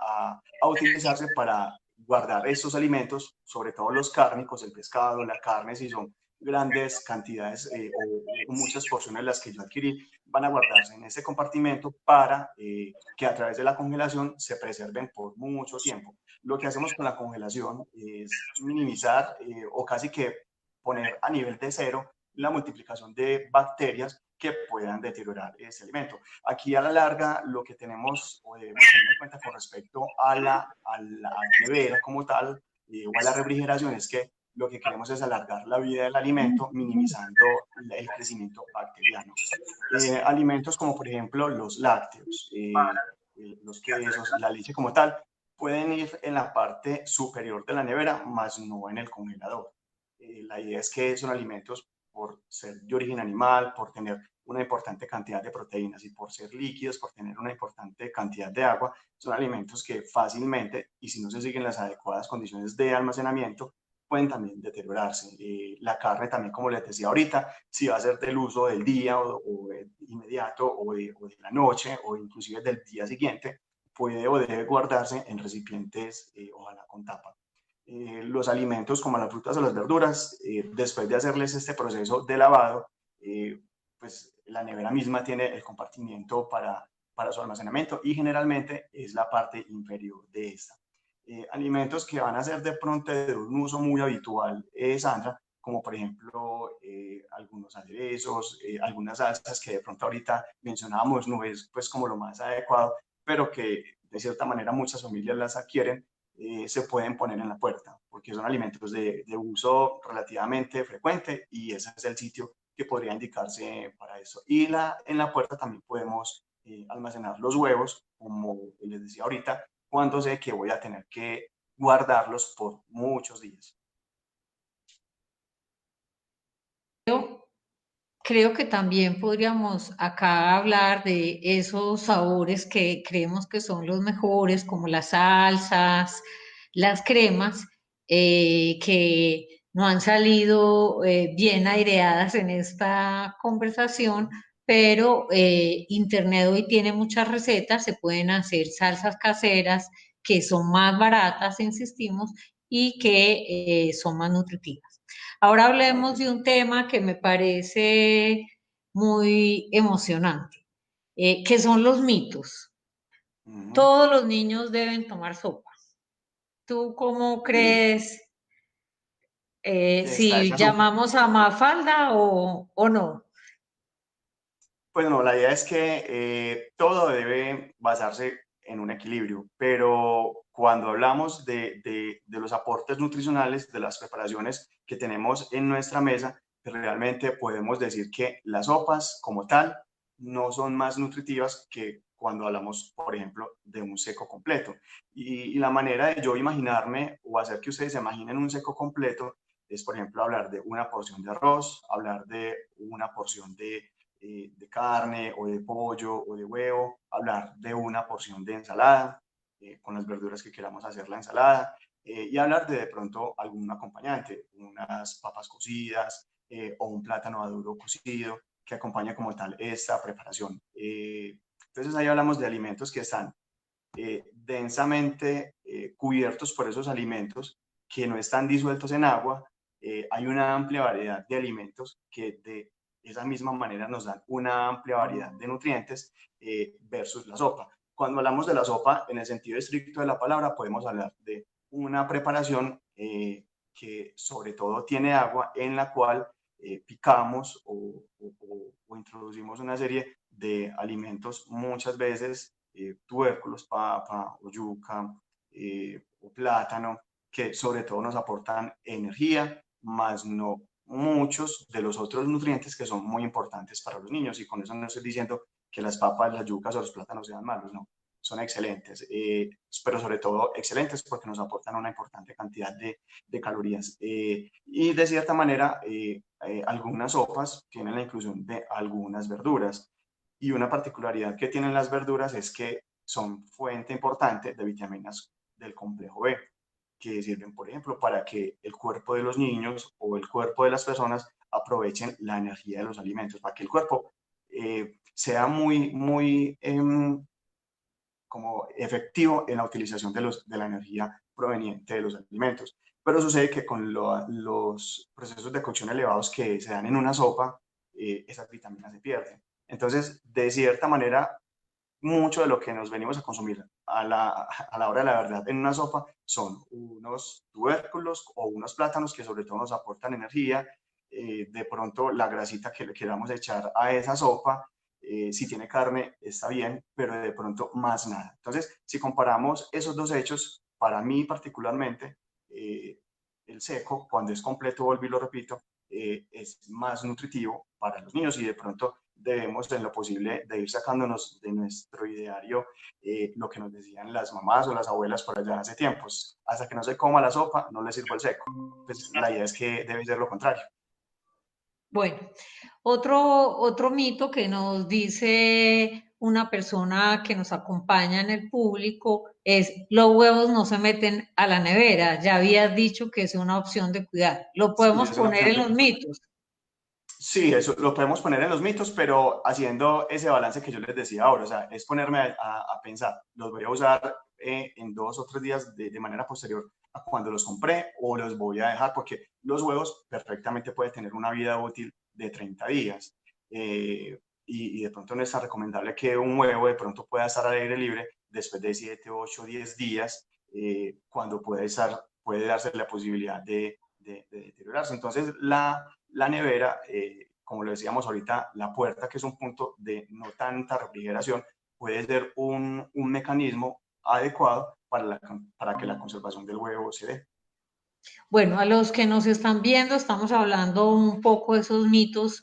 a utilizarse para guardar estos alimentos, sobre todo los cárnicos, el pescado, la carne, si son grandes cantidades o muchas porciones las que yo adquirí, van a guardarse en ese compartimento para que a través de la congelación se preserven por mucho tiempo. Lo que hacemos con la congelación es minimizar o casi que poner a nivel de cero la multiplicación de bacterias que puedan deteriorar ese alimento. Aquí a la larga lo que tenemos o debemos tener en cuenta con respecto a la nevera como tal, o a la refrigeración, es que lo que queremos es alargar la vida del alimento, minimizando el crecimiento bacteriano. Alimentos como por ejemplo los lácteos, los quesos, la leche como tal, pueden ir en la parte superior de la nevera, más no en el congelador. La idea es que son alimentos, por ser de origen animal, por tener una importante cantidad de proteínas y por ser líquidos, por tener una importante cantidad de agua, son alimentos que fácilmente, y si no se siguen las adecuadas condiciones de almacenamiento, pueden también deteriorarse. La carne también, como les decía ahorita, si va a ser del uso del día o inmediato o de la noche o inclusive del día siguiente, puede o debe guardarse en recipientes, ojalá con tapa. Los alimentos como las frutas o las verduras, después de hacerles este proceso de lavado, pues la nevera misma tiene el compartimiento para su almacenamiento y generalmente es la parte inferior de esta. Alimentos que van a ser de pronto de un uso muy habitual, Sandra, como por ejemplo algunos aderezos, algunas salsas que de pronto ahorita mencionábamos, no es pues como lo más adecuado, pero que de cierta manera muchas familias las adquieren, se pueden poner en la puerta, porque son alimentos de uso relativamente frecuente y ese es el sitio que podría indicarse para eso. Y en la puerta también podemos almacenar los huevos, como les decía ahorita, cuando sé que voy a tener que guardarlos por muchos días. Creo que también podríamos acá hablar de esos sabores que creemos que son los mejores, como las salsas, las cremas, que no han salido bien aireadas en esta conversación, pero Internet hoy tiene muchas recetas, se pueden hacer salsas caseras que son más baratas, insistimos, y que son más nutritivas. Ahora hablemos de un tema que me parece muy emocionante, que son los mitos. Todos los niños deben tomar sopa. ¿Tú cómo crees Que está si esa sopa. llamamos a Mafalda o no? Pues no, la idea es que todo debe basarse en un equilibrio, pero cuando hablamos de los aportes nutricionales, de las preparaciones que tenemos en nuestra mesa, pues realmente podemos decir que las sopas como tal no son más nutritivas que cuando hablamos, por ejemplo, de un seco completo. Y la manera de yo imaginarme o hacer que ustedes se imaginen un seco completo es, por ejemplo, hablar de una porción de arroz, hablar de una porción de carne o de pollo o de huevo, hablar de una porción de ensalada, con las verduras que queramos hacer la ensalada, y hablar de pronto algún acompañante, unas papas cocidas o un plátano maduro cocido que acompaña como tal esta preparación. Entonces ahí hablamos de alimentos que están densamente cubiertos por esos alimentos que no están disueltos en agua. Hay una amplia variedad de alimentos que de esa misma manera nos dan una amplia variedad de nutrientes versus la sopa. Cuando hablamos de la sopa, en el sentido estricto de la palabra, podemos hablar de una preparación que sobre todo tiene agua en la cual picamos o introducimos una serie de alimentos muchas veces tubérculos, papa o yuca o plátano, que sobre todo nos aportan energía, más no muchos de los otros nutrientes que son muy importantes para los niños. Y con eso no estoy diciendo que las papas, las yucas o los plátanos sean malos, no. Son excelentes, pero sobre todo excelentes porque nos aportan una importante cantidad de calorías. Y de cierta manera, algunas sopas tienen la inclusión de algunas verduras. Y una particularidad que tienen las verduras es que son fuente importante de vitaminas del complejo B, que sirven, por ejemplo, para que el cuerpo de los niños o el cuerpo de las personas aprovechen la energía de los alimentos, para que el cuerpo sea muy como efectivo en la utilización de la energía proveniente de los alimentos. Pero sucede que con los procesos de cocción elevados que se dan en una sopa, esas vitaminas se pierden. Entonces, de cierta manera, mucho de lo que nos venimos a consumir a la hora de la verdad en una sopa son unos tubérculos o unos plátanos que sobre todo nos aportan energía, de pronto la grasita que le queramos echar a esa sopa, si tiene carne está bien, pero de pronto más nada. Entonces, si comparamos esos dos hechos, para mí particularmente, el seco, cuando es completo, vuelvo y lo repito, es más nutritivo para los niños y de pronto debemos en lo posible de ir sacándonos de nuestro ideario lo que nos decían las mamás o las abuelas por allá hace tiempos. Hasta que no se coma la sopa, no le sirvo el seco. Pues la idea es que debe ser lo contrario. Bueno, otro mito que nos dice una persona que nos acompaña en el público es los huevos no se meten a la nevera. Ya habías dicho que es una opción de cuidar. Lo Sí, podemos es una poner opción en de... los mitos. Sí, eso lo podemos poner en los mitos, pero haciendo ese balance que yo les decía ahora, o sea, es ponerme a pensar, los voy a usar en 2 o 3 días de manera posterior a cuando los compré o los voy a dejar, porque los huevos perfectamente pueden tener una vida útil de 30 días. Y de pronto no es tan recomendable que un huevo de pronto pueda estar al aire libre después de 7, 8, 10 días, cuando puede darse la posibilidad de deteriorarse. Entonces, la nevera, como lo decíamos ahorita, la puerta, que es un punto de no tanta refrigeración, puede ser un mecanismo adecuado para que la conservación del huevo se dé. Bueno, a los que nos están viendo, estamos hablando un poco de esos mitos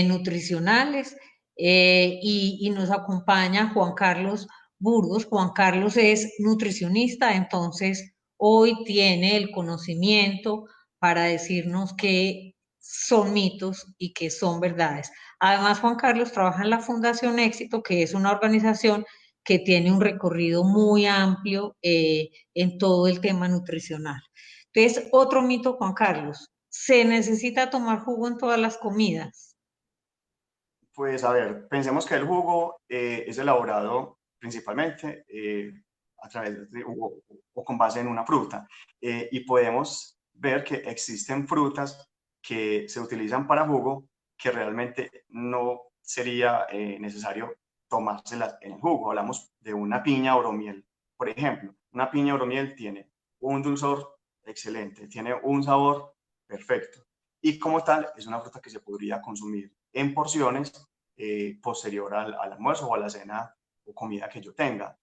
nutricionales y nos acompaña Juan Carlos Burgos. Juan Carlos es nutricionista, entonces hoy tiene el conocimiento para decirnos qué son mitos y qué son verdades. Además, Juan Carlos trabaja en la Fundación Éxito, que es una organización que tiene un recorrido muy amplio en todo el tema nutricional. Entonces, otro mito, Juan Carlos. ¿Se necesita tomar jugo en todas las comidas? Pues a ver, pensemos que el jugo es elaborado principalmente a través de, o con base en una fruta. Y podemos ver que existen frutas que se utilizan para jugo que realmente no sería necesario tomárselas en el jugo. Hablamos de una piña oromiel, por ejemplo. Una piña oromiel tiene un dulzor excelente, tiene un sabor perfecto. Y como tal, es una fruta que se podría consumir en porciones posterior al almuerzo o a la cena o comida que yo tenga.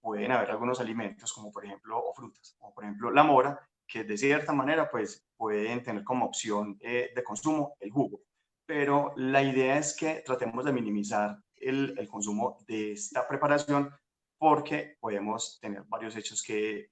Pueden haber algunos alimentos como por ejemplo, o frutas, como por ejemplo la mora, que de cierta manera pues pueden tener como opción de consumo el jugo. Pero la idea es que tratemos de minimizar el consumo de esta preparación porque podemos tener varios hechos que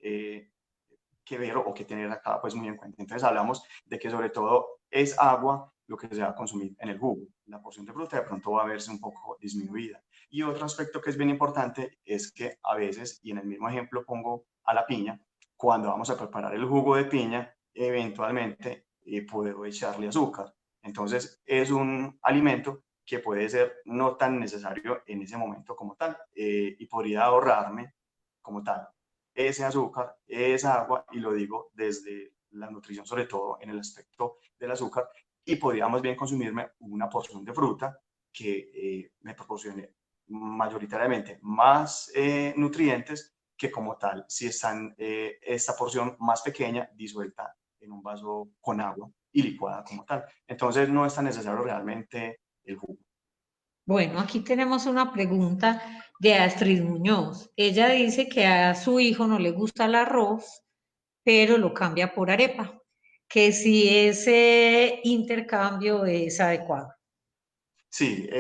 ver o que tener acá pues muy en cuenta. Entonces hablamos de que sobre todo es agua lo que se va a consumir en el jugo. La porción de fruta de pronto va a verse un poco disminuida. Y otro aspecto que es bien importante es que a veces, y en el mismo ejemplo pongo a la piña, cuando vamos a preparar el jugo de piña, eventualmente puedo echarle azúcar. Entonces es un alimento que puede ser no tan necesario en ese momento como tal y podría ahorrarme como tal ese azúcar, esa agua, y lo digo desde la nutrición, sobre todo en el aspecto del azúcar, y podríamos bien consumirme una porción de fruta que me proporcione mayoritariamente más nutrientes que como tal si están esta porción más pequeña disuelta en un vaso con agua y licuada como tal. Entonces no es tan necesario realmente el jugo. Bueno, aquí tenemos una pregunta de Astrid Muñoz. Ella dice que a su hijo no le gusta el arroz, pero lo cambia por arepa, que si ese intercambio es adecuado. Sí,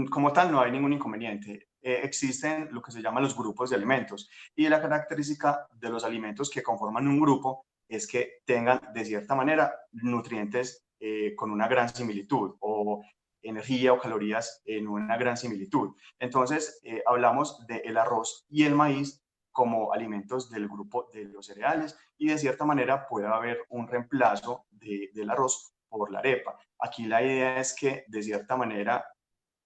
como tal no hay ningún inconveniente. Existen lo que se llaman los grupos de alimentos y la característica de los alimentos que conforman un grupo es que tengan de cierta manera nutrientes con una gran similitud o energía o calorías en una gran similitud. Entonces, hablamos del arroz y el maíz como alimentos del grupo de los cereales y de cierta manera puede haber un reemplazo del arroz por la arepa. Aquí la idea es que de cierta manera,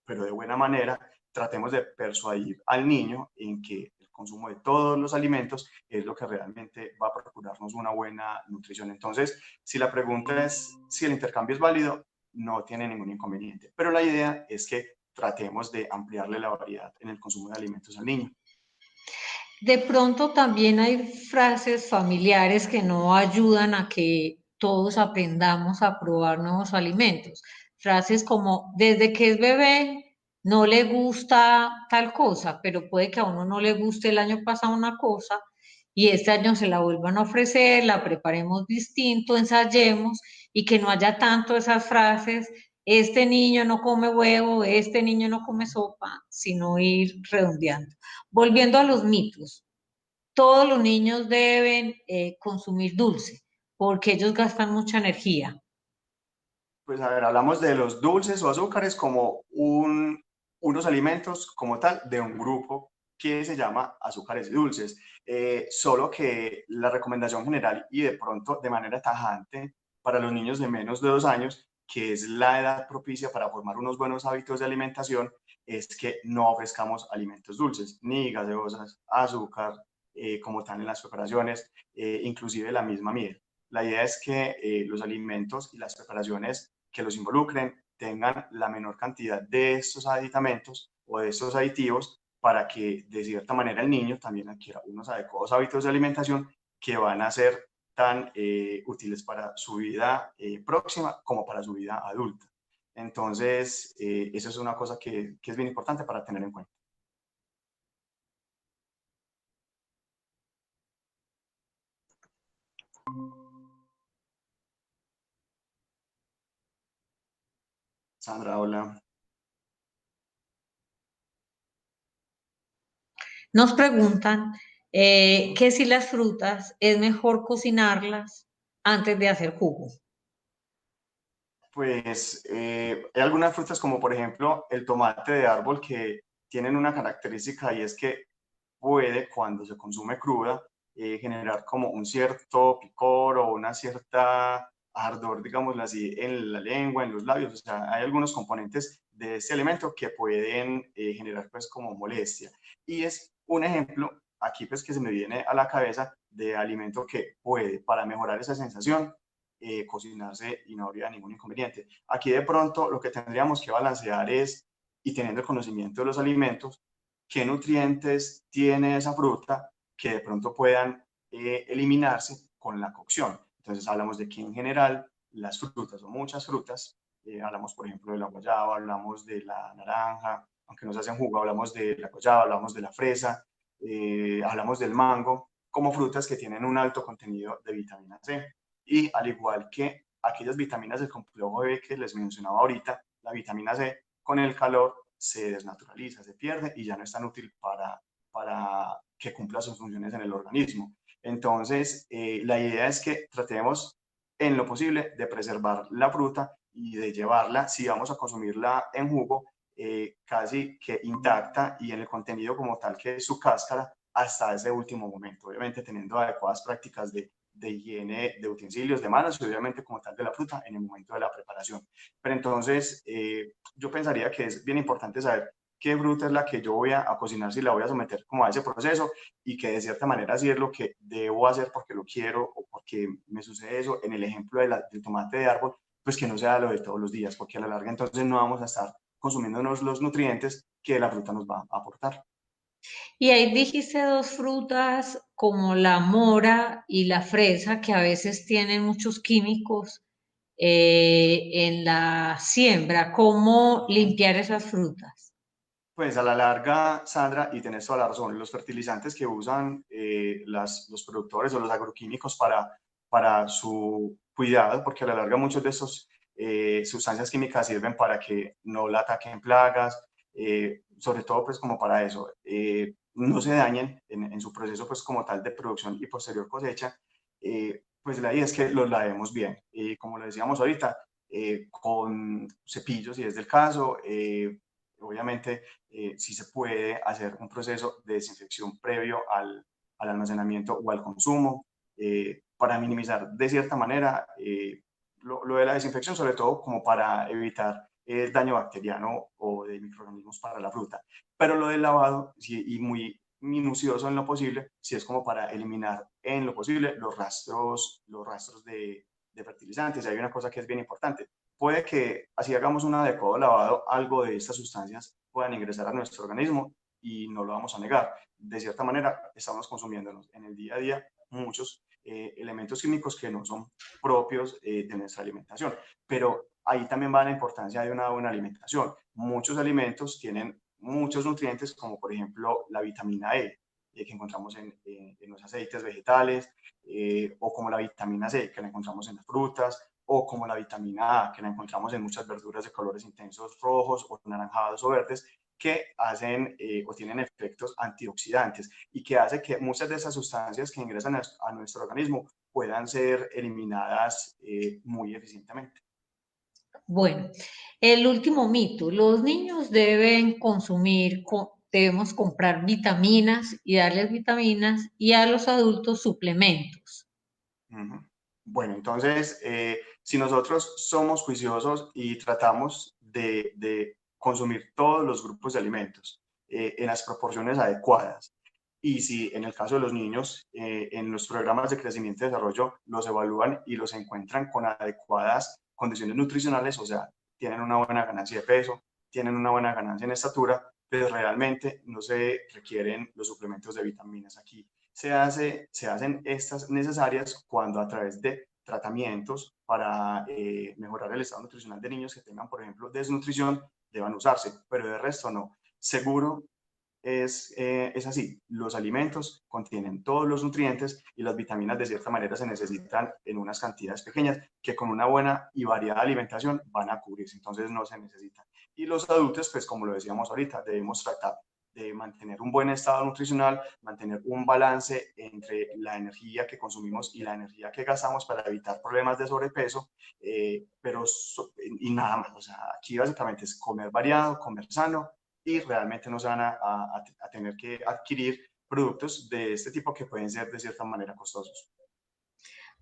pero de buena manera, tratemos de persuadir al niño en que el consumo de todos los alimentos es lo que realmente va a procurarnos una buena nutrición. Entonces, si la pregunta es si el intercambio es válido, no tiene ningún inconveniente, pero la idea es que tratemos de ampliarle la variedad en el consumo de alimentos al niño. De pronto también hay frases familiares que no ayudan a que todos aprendamos a probar nuevos alimentos. Frases como, desde que es bebé no le gusta tal cosa, pero puede que a uno no le guste el año pasado una cosa y este año se la vuelvan a ofrecer, la preparemos distinto, ensayemos y que no haya tanto esas frases, este niño no come huevo, este niño no come sopa, sino ir redondeando. Volviendo a los mitos, todos los niños deben consumir dulce porque ellos gastan mucha energía. Pues a ver, hablamos de los dulces o azúcares como unos alimentos como tal de un grupo que se llama azúcares y dulces. Solo que la recomendación general y de pronto de manera tajante para los niños de menos de 2 años, que es la edad propicia para formar unos buenos hábitos de alimentación, es que no ofrezcamos alimentos dulces, ni gaseosas, azúcar, como tal en las preparaciones, inclusive la misma miel. La idea es que los alimentos y las preparaciones que los involucren tengan la menor cantidad de estos aditamentos o de estos aditivos para que de cierta manera el niño también adquiera unos adecuados hábitos de alimentación que van a ser tan útiles para su vida próxima como para su vida adulta. Entonces, eso es una cosa que es bien importante para tener en cuenta. Sandra, hola. Nos preguntan que si las frutas es mejor cocinarlas antes de hacer jugo. Pues hay algunas frutas como por ejemplo el tomate de árbol que tienen una característica y es que puede cuando se consume cruda generar como un cierto picor o una cierta ardor, digámoslo así, en la lengua, en los labios. O sea, hay algunos componentes de este alimento que pueden generar pues como molestia. Y es un ejemplo aquí pues que se me viene a la cabeza de alimento que puede, para mejorar esa sensación, cocinarse y no habría ningún inconveniente. Aquí de pronto lo que tendríamos que balancear es, y teniendo el conocimiento de los alimentos, qué nutrientes tiene esa fruta que de pronto puedan eliminarse con la cocción. Entonces hablamos de que en general las frutas o muchas frutas, hablamos por ejemplo de la guayaba, hablamos de la naranja, aunque no se hacen jugo, hablamos de la guayaba, hablamos de la fresa, hablamos del mango, como frutas que tienen un alto contenido de vitamina C. Y al igual que aquellas vitaminas del complejo B que les mencionaba ahorita, la vitamina C con el calor se desnaturaliza, se pierde y ya no es tan útil para que cumpla sus funciones en el organismo. Entonces, la idea es que tratemos en lo posible de preservar la fruta y de llevarla, si vamos a consumirla en jugo, casi que intacta y en el contenido como tal que es su cáscara hasta ese último momento, obviamente teniendo adecuadas prácticas de higiene de utensilios, de manos y obviamente como tal de la fruta en el momento de la preparación. Pero entonces yo pensaría que es bien importante saber qué fruta es la que yo voy a cocinar, si la voy a someter como a ese proceso y que de cierta manera sí es lo que debo hacer porque lo quiero o porque me sucede eso. En el ejemplo del tomate de árbol, pues que no sea lo de todos los días, porque a la larga entonces no vamos a estar consumiéndonos los nutrientes que la fruta nos va a aportar. Y ahí dijiste dos frutas como la mora y la fresa que a veces tienen muchos químicos en la siembra. ¿Cómo limpiar esas frutas? Pues a la larga, Sandra, y tenés toda la razón, los fertilizantes que usan los productores o los agroquímicos para su cuidado, porque a la larga muchos de estos sustancias químicas sirven para que no la ataquen plagas, sobre todo pues como para eso, no se dañen en su proceso pues como tal de producción y posterior cosecha, pues la idea es que los lavemos bien, como lo decíamos ahorita, con cepillos si es del caso, obviamente si se puede hacer un proceso de desinfección previo al almacenamiento o al consumo para minimizar de cierta manera lo de la desinfección, sobre todo como para evitar el daño bacteriano o de microorganismos para la fruta. Pero lo del lavado, sí, y muy minucioso en lo posible, si es como para eliminar en lo posible los rastros de fertilizantes. Y hay una cosa que es bien importante. Puede que así hagamos un adecuado lavado, algo de estas sustancias puedan ingresar a nuestro organismo y no lo vamos a negar. De cierta manera, estamos consumiéndonos en el día a día muchos elementos químicos que no son propios de nuestra alimentación. Pero ahí también va la importancia de una buena alimentación. Muchos alimentos tienen muchos nutrientes, como por ejemplo la vitamina E, que encontramos en los aceites vegetales, o como la vitamina C, que la encontramos en las frutas, o como la vitamina A, que la encontramos en muchas verduras de colores intensos rojos o anaranjados o verdes, que hacen o tienen efectos antioxidantes y que hace que muchas de esas sustancias que ingresan a nuestro organismo puedan ser eliminadas muy eficientemente. Bueno, el último mito, los niños deben consumir, debemos comprar vitaminas y darles vitaminas y a los adultos suplementos. Bueno, entonces, si nosotros somos juiciosos y tratamos de consumir todos los grupos de alimentos en las proporciones adecuadas, y si en el caso de los niños, en los programas de crecimiento y desarrollo los evalúan y los encuentran con adecuadas condiciones nutricionales, o sea, tienen una buena ganancia de peso, tienen una buena ganancia en estatura, pero realmente no se requieren los suplementos de vitaminas aquí se hacen estas necesarias cuando a través de tratamientos para mejorar el estado nutricional de niños que tengan, por ejemplo, desnutrición, deban usarse, pero de resto no. Seguro es así, los alimentos contienen todos los nutrientes y las vitaminas de cierta manera se necesitan en unas cantidades pequeñas que con una buena y variada alimentación van a cubrirse, entonces no se necesitan. Y los adultos, pues como lo decíamos ahorita, debemos tratar de mantener un buen estado nutricional, mantener un balance entre la energía que consumimos y la energía que gastamos para evitar problemas de sobrepeso, y nada más. O sea, aquí básicamente es comer variado, comer sano y realmente no se van a tener que adquirir productos de este tipo que pueden ser de cierta manera costosos.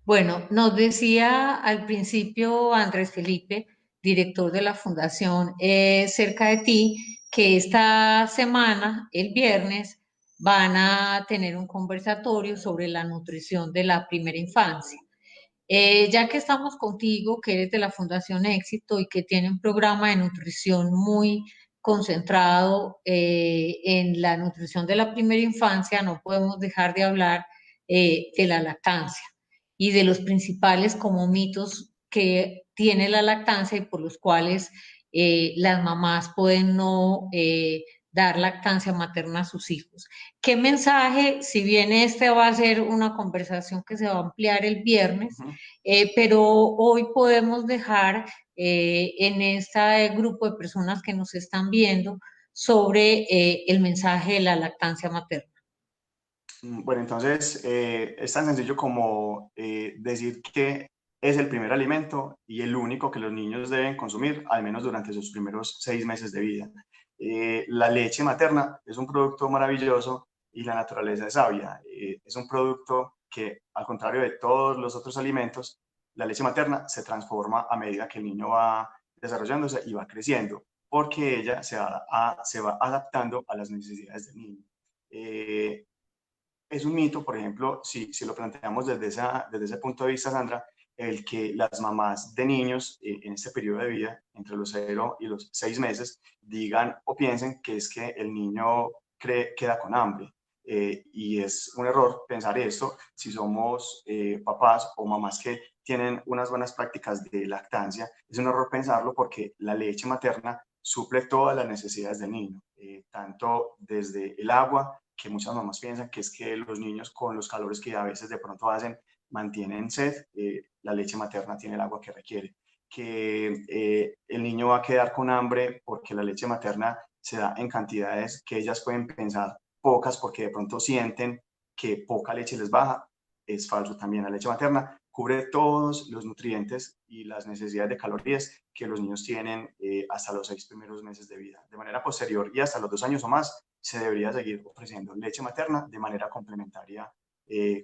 Bueno, nos decía al principio Andrés Felipe, director de la Fundación Cerca de Ti, que esta semana, el viernes, van a tener un conversatorio sobre la nutrición de la primera infancia. Ya que estamos contigo, que eres de la Fundación Éxito y que tiene un programa de nutrición muy concentrado en la nutrición de la primera infancia, no podemos dejar de hablar de la lactancia y de los principales como mitos que tiene la lactancia y por los cuales las mamás pueden no dar lactancia materna a sus hijos. ¿Qué mensaje, si bien este va a ser una conversación que se va a ampliar el viernes, Ujú. pero hoy podemos dejar en este grupo de personas que nos están viendo sobre el mensaje de la lactancia materna? Bueno, entonces es tan sencillo como decir que es el primer alimento y el único que los niños deben consumir, al menos durante sus primeros 6 meses de vida. La leche materna es un producto maravilloso y la naturaleza es sabia. Es un producto que, al contrario de todos los otros alimentos, la leche materna se transforma a medida que el niño va desarrollándose y va creciendo, porque ella se va adaptando a las necesidades del niño. Eh, es un mito, por ejemplo, si lo planteamos desde ese punto de vista, Sandra, el que las mamás de niños en este periodo de vida, entre los 0 y los 6 meses, digan o piensen que es que el niño queda con hambre. Y es un error pensar esto si somos papás o mamás que tienen unas buenas prácticas de lactancia. Es un error pensarlo porque la leche materna suple todas las necesidades del niño, tanto desde el agua, que muchas mamás piensan que es que los niños con los calores que a veces de pronto hacen mantienen sed, la leche materna tiene el agua que requiere. Que el niño va a quedar con hambre porque la leche materna se da en cantidades que ellas pueden pensar pocas porque de pronto sienten que poca leche les baja, es falso también. La leche materna cubre todos los nutrientes y las necesidades de calorías que los niños tienen hasta los 6 primeros meses de vida. De manera posterior y hasta los 2 años o más, se debería seguir ofreciendo leche materna de manera complementaria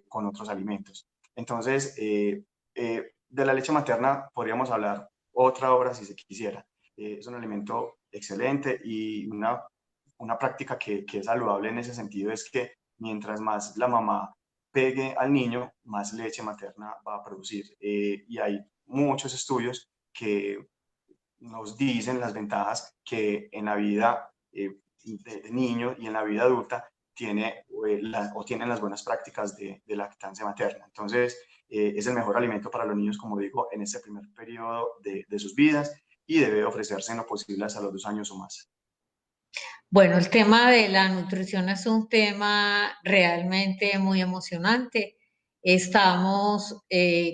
con otros alimentos. Entonces, de la leche materna podríamos hablar otra hora si se quisiera. Es un alimento excelente y una práctica que es saludable en ese sentido es que mientras más la mamá pegue al niño, más leche materna va a producir. Y hay muchos estudios que nos dicen las ventajas que en la vida de niño y en la vida adulta tienen las buenas prácticas de lactancia materna. Entonces, es el mejor alimento para los niños, como digo, en este primer periodo de sus vidas y debe ofrecerse en lo posible hasta los 2 años o más. Bueno, el tema de la nutrición es un tema realmente muy emocionante. Estamos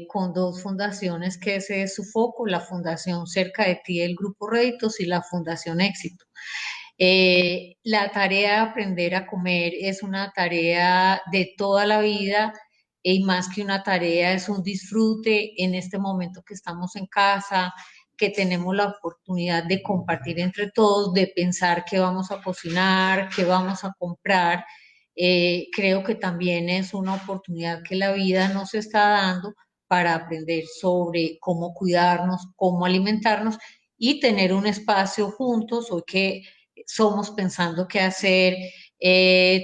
con dos fundaciones que ese es su foco, la Fundación Cerca de Ti, el Grupo Réditos y la Fundación Éxito. La tarea de aprender a comer es una tarea de toda la vida y más que una tarea es un disfrute en este momento que estamos en casa, que tenemos la oportunidad de compartir entre todos, de pensar qué vamos a cocinar, qué vamos a comprar. Creo que también es una oportunidad que la vida nos está dando para aprender sobre cómo cuidarnos, cómo alimentarnos y tener un espacio juntos, o que somos pensando qué hacer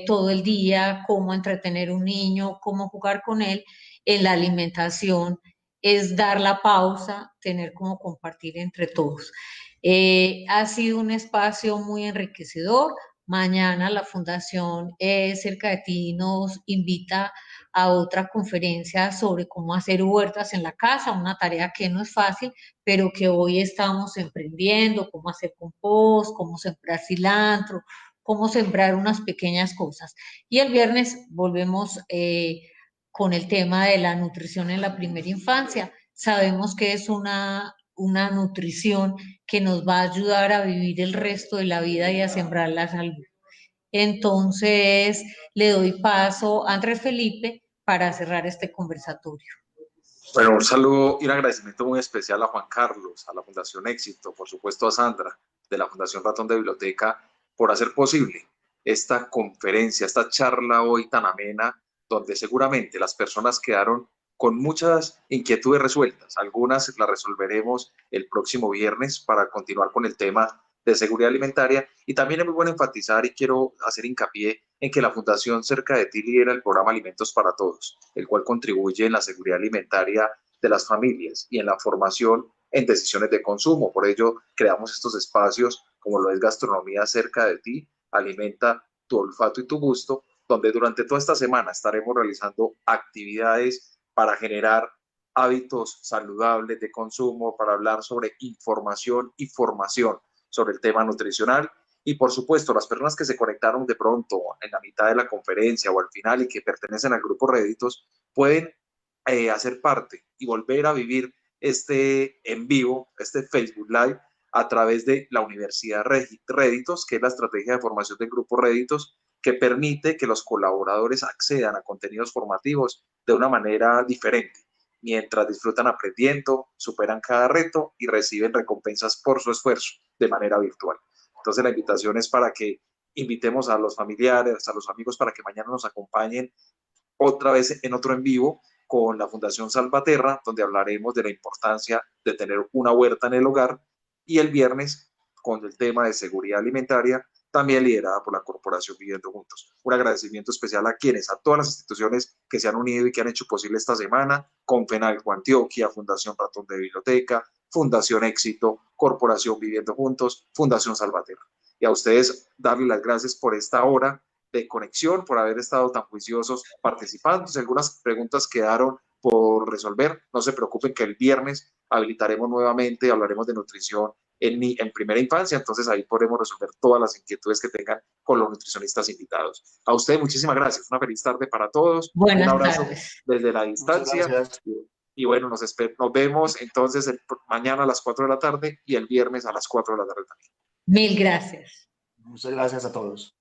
todo el día, cómo entretener un niño, cómo jugar con él en la alimentación, es dar la pausa, tener como compartir entre todos. Ha sido un espacio muy enriquecedor. Mañana la Fundación Cerca de Ti nos invita a otra conferencia sobre cómo hacer huertas en la casa, una tarea que no es fácil, pero que hoy estamos emprendiendo, cómo hacer compost, cómo sembrar cilantro, cómo sembrar unas pequeñas cosas. Y el viernes volvemos con el tema de la nutrición en la primera infancia. Sabemos que es una nutrición que nos va a ayudar a vivir el resto de la vida y a sembrar la salud. Entonces, le doy paso a Andrés Felipe para cerrar este conversatorio. Bueno, un saludo y un agradecimiento muy especial a Juan Carlos, a la Fundación Éxito, por supuesto a Sandra, de la Fundación Ratón de Biblioteca, por hacer posible esta conferencia, esta charla hoy tan amena, donde seguramente las personas quedaron con muchas inquietudes resueltas. Algunas las resolveremos el próximo viernes para continuar con el tema de seguridad alimentaria, y también es muy bueno enfatizar y quiero hacer hincapié en que la Fundación Cerca de Ti lidera el programa Alimentos para Todos, el cual contribuye en la seguridad alimentaria de las familias y en la formación en decisiones de consumo. Por ello, creamos estos espacios como lo es Gastronomía Cerca de Ti, Alimenta tu olfato y tu gusto, donde durante toda esta semana estaremos realizando actividades para generar hábitos saludables de consumo, para hablar sobre información y formación sobre el tema nutricional. Y por supuesto, las personas que se conectaron de pronto en la mitad de la conferencia o al final y que pertenecen al grupo Réditos pueden hacer parte y volver a vivir este en vivo, este Facebook Live, a través de la Universidad Réditos, que es la estrategia de formación del grupo Réditos, que permite que los colaboradores accedan a contenidos formativos de una manera diferente, mientras disfrutan aprendiendo, superan cada reto y reciben recompensas por su esfuerzo de manera virtual. Entonces la invitación es para que invitemos a los familiares, a los amigos, para que mañana nos acompañen otra vez en otro en vivo con la Fundación Salvaterra, donde hablaremos de la importancia de tener una huerta en el hogar, y el viernes con el tema de seguridad alimentaria, también liderada por la Corporación Viviendo Juntos. Un agradecimiento especial a todas las instituciones que se han unido y que han hecho posible esta semana: Confenalco Antioquia, Fundación Ratón de Biblioteca, Fundación Éxito, Corporación Viviendo Juntos, Fundación Salvaterra. Y a ustedes darles las gracias por esta hora de conexión, por haber estado tan juiciosos participando. Si algunas preguntas quedaron por resolver, no se preocupen, que el viernes habilitaremos nuevamente, hablaremos de nutrición en primera infancia, entonces ahí podremos resolver todas las inquietudes que tengan con los nutricionistas invitados. A ustedes muchísimas gracias, una feliz tarde para todos, un abrazo desde la distancia, y bueno, nos vemos entonces mañana a las 4 de la tarde y el viernes a las 4 de la tarde también. Mil gracias. Muchas gracias a todos.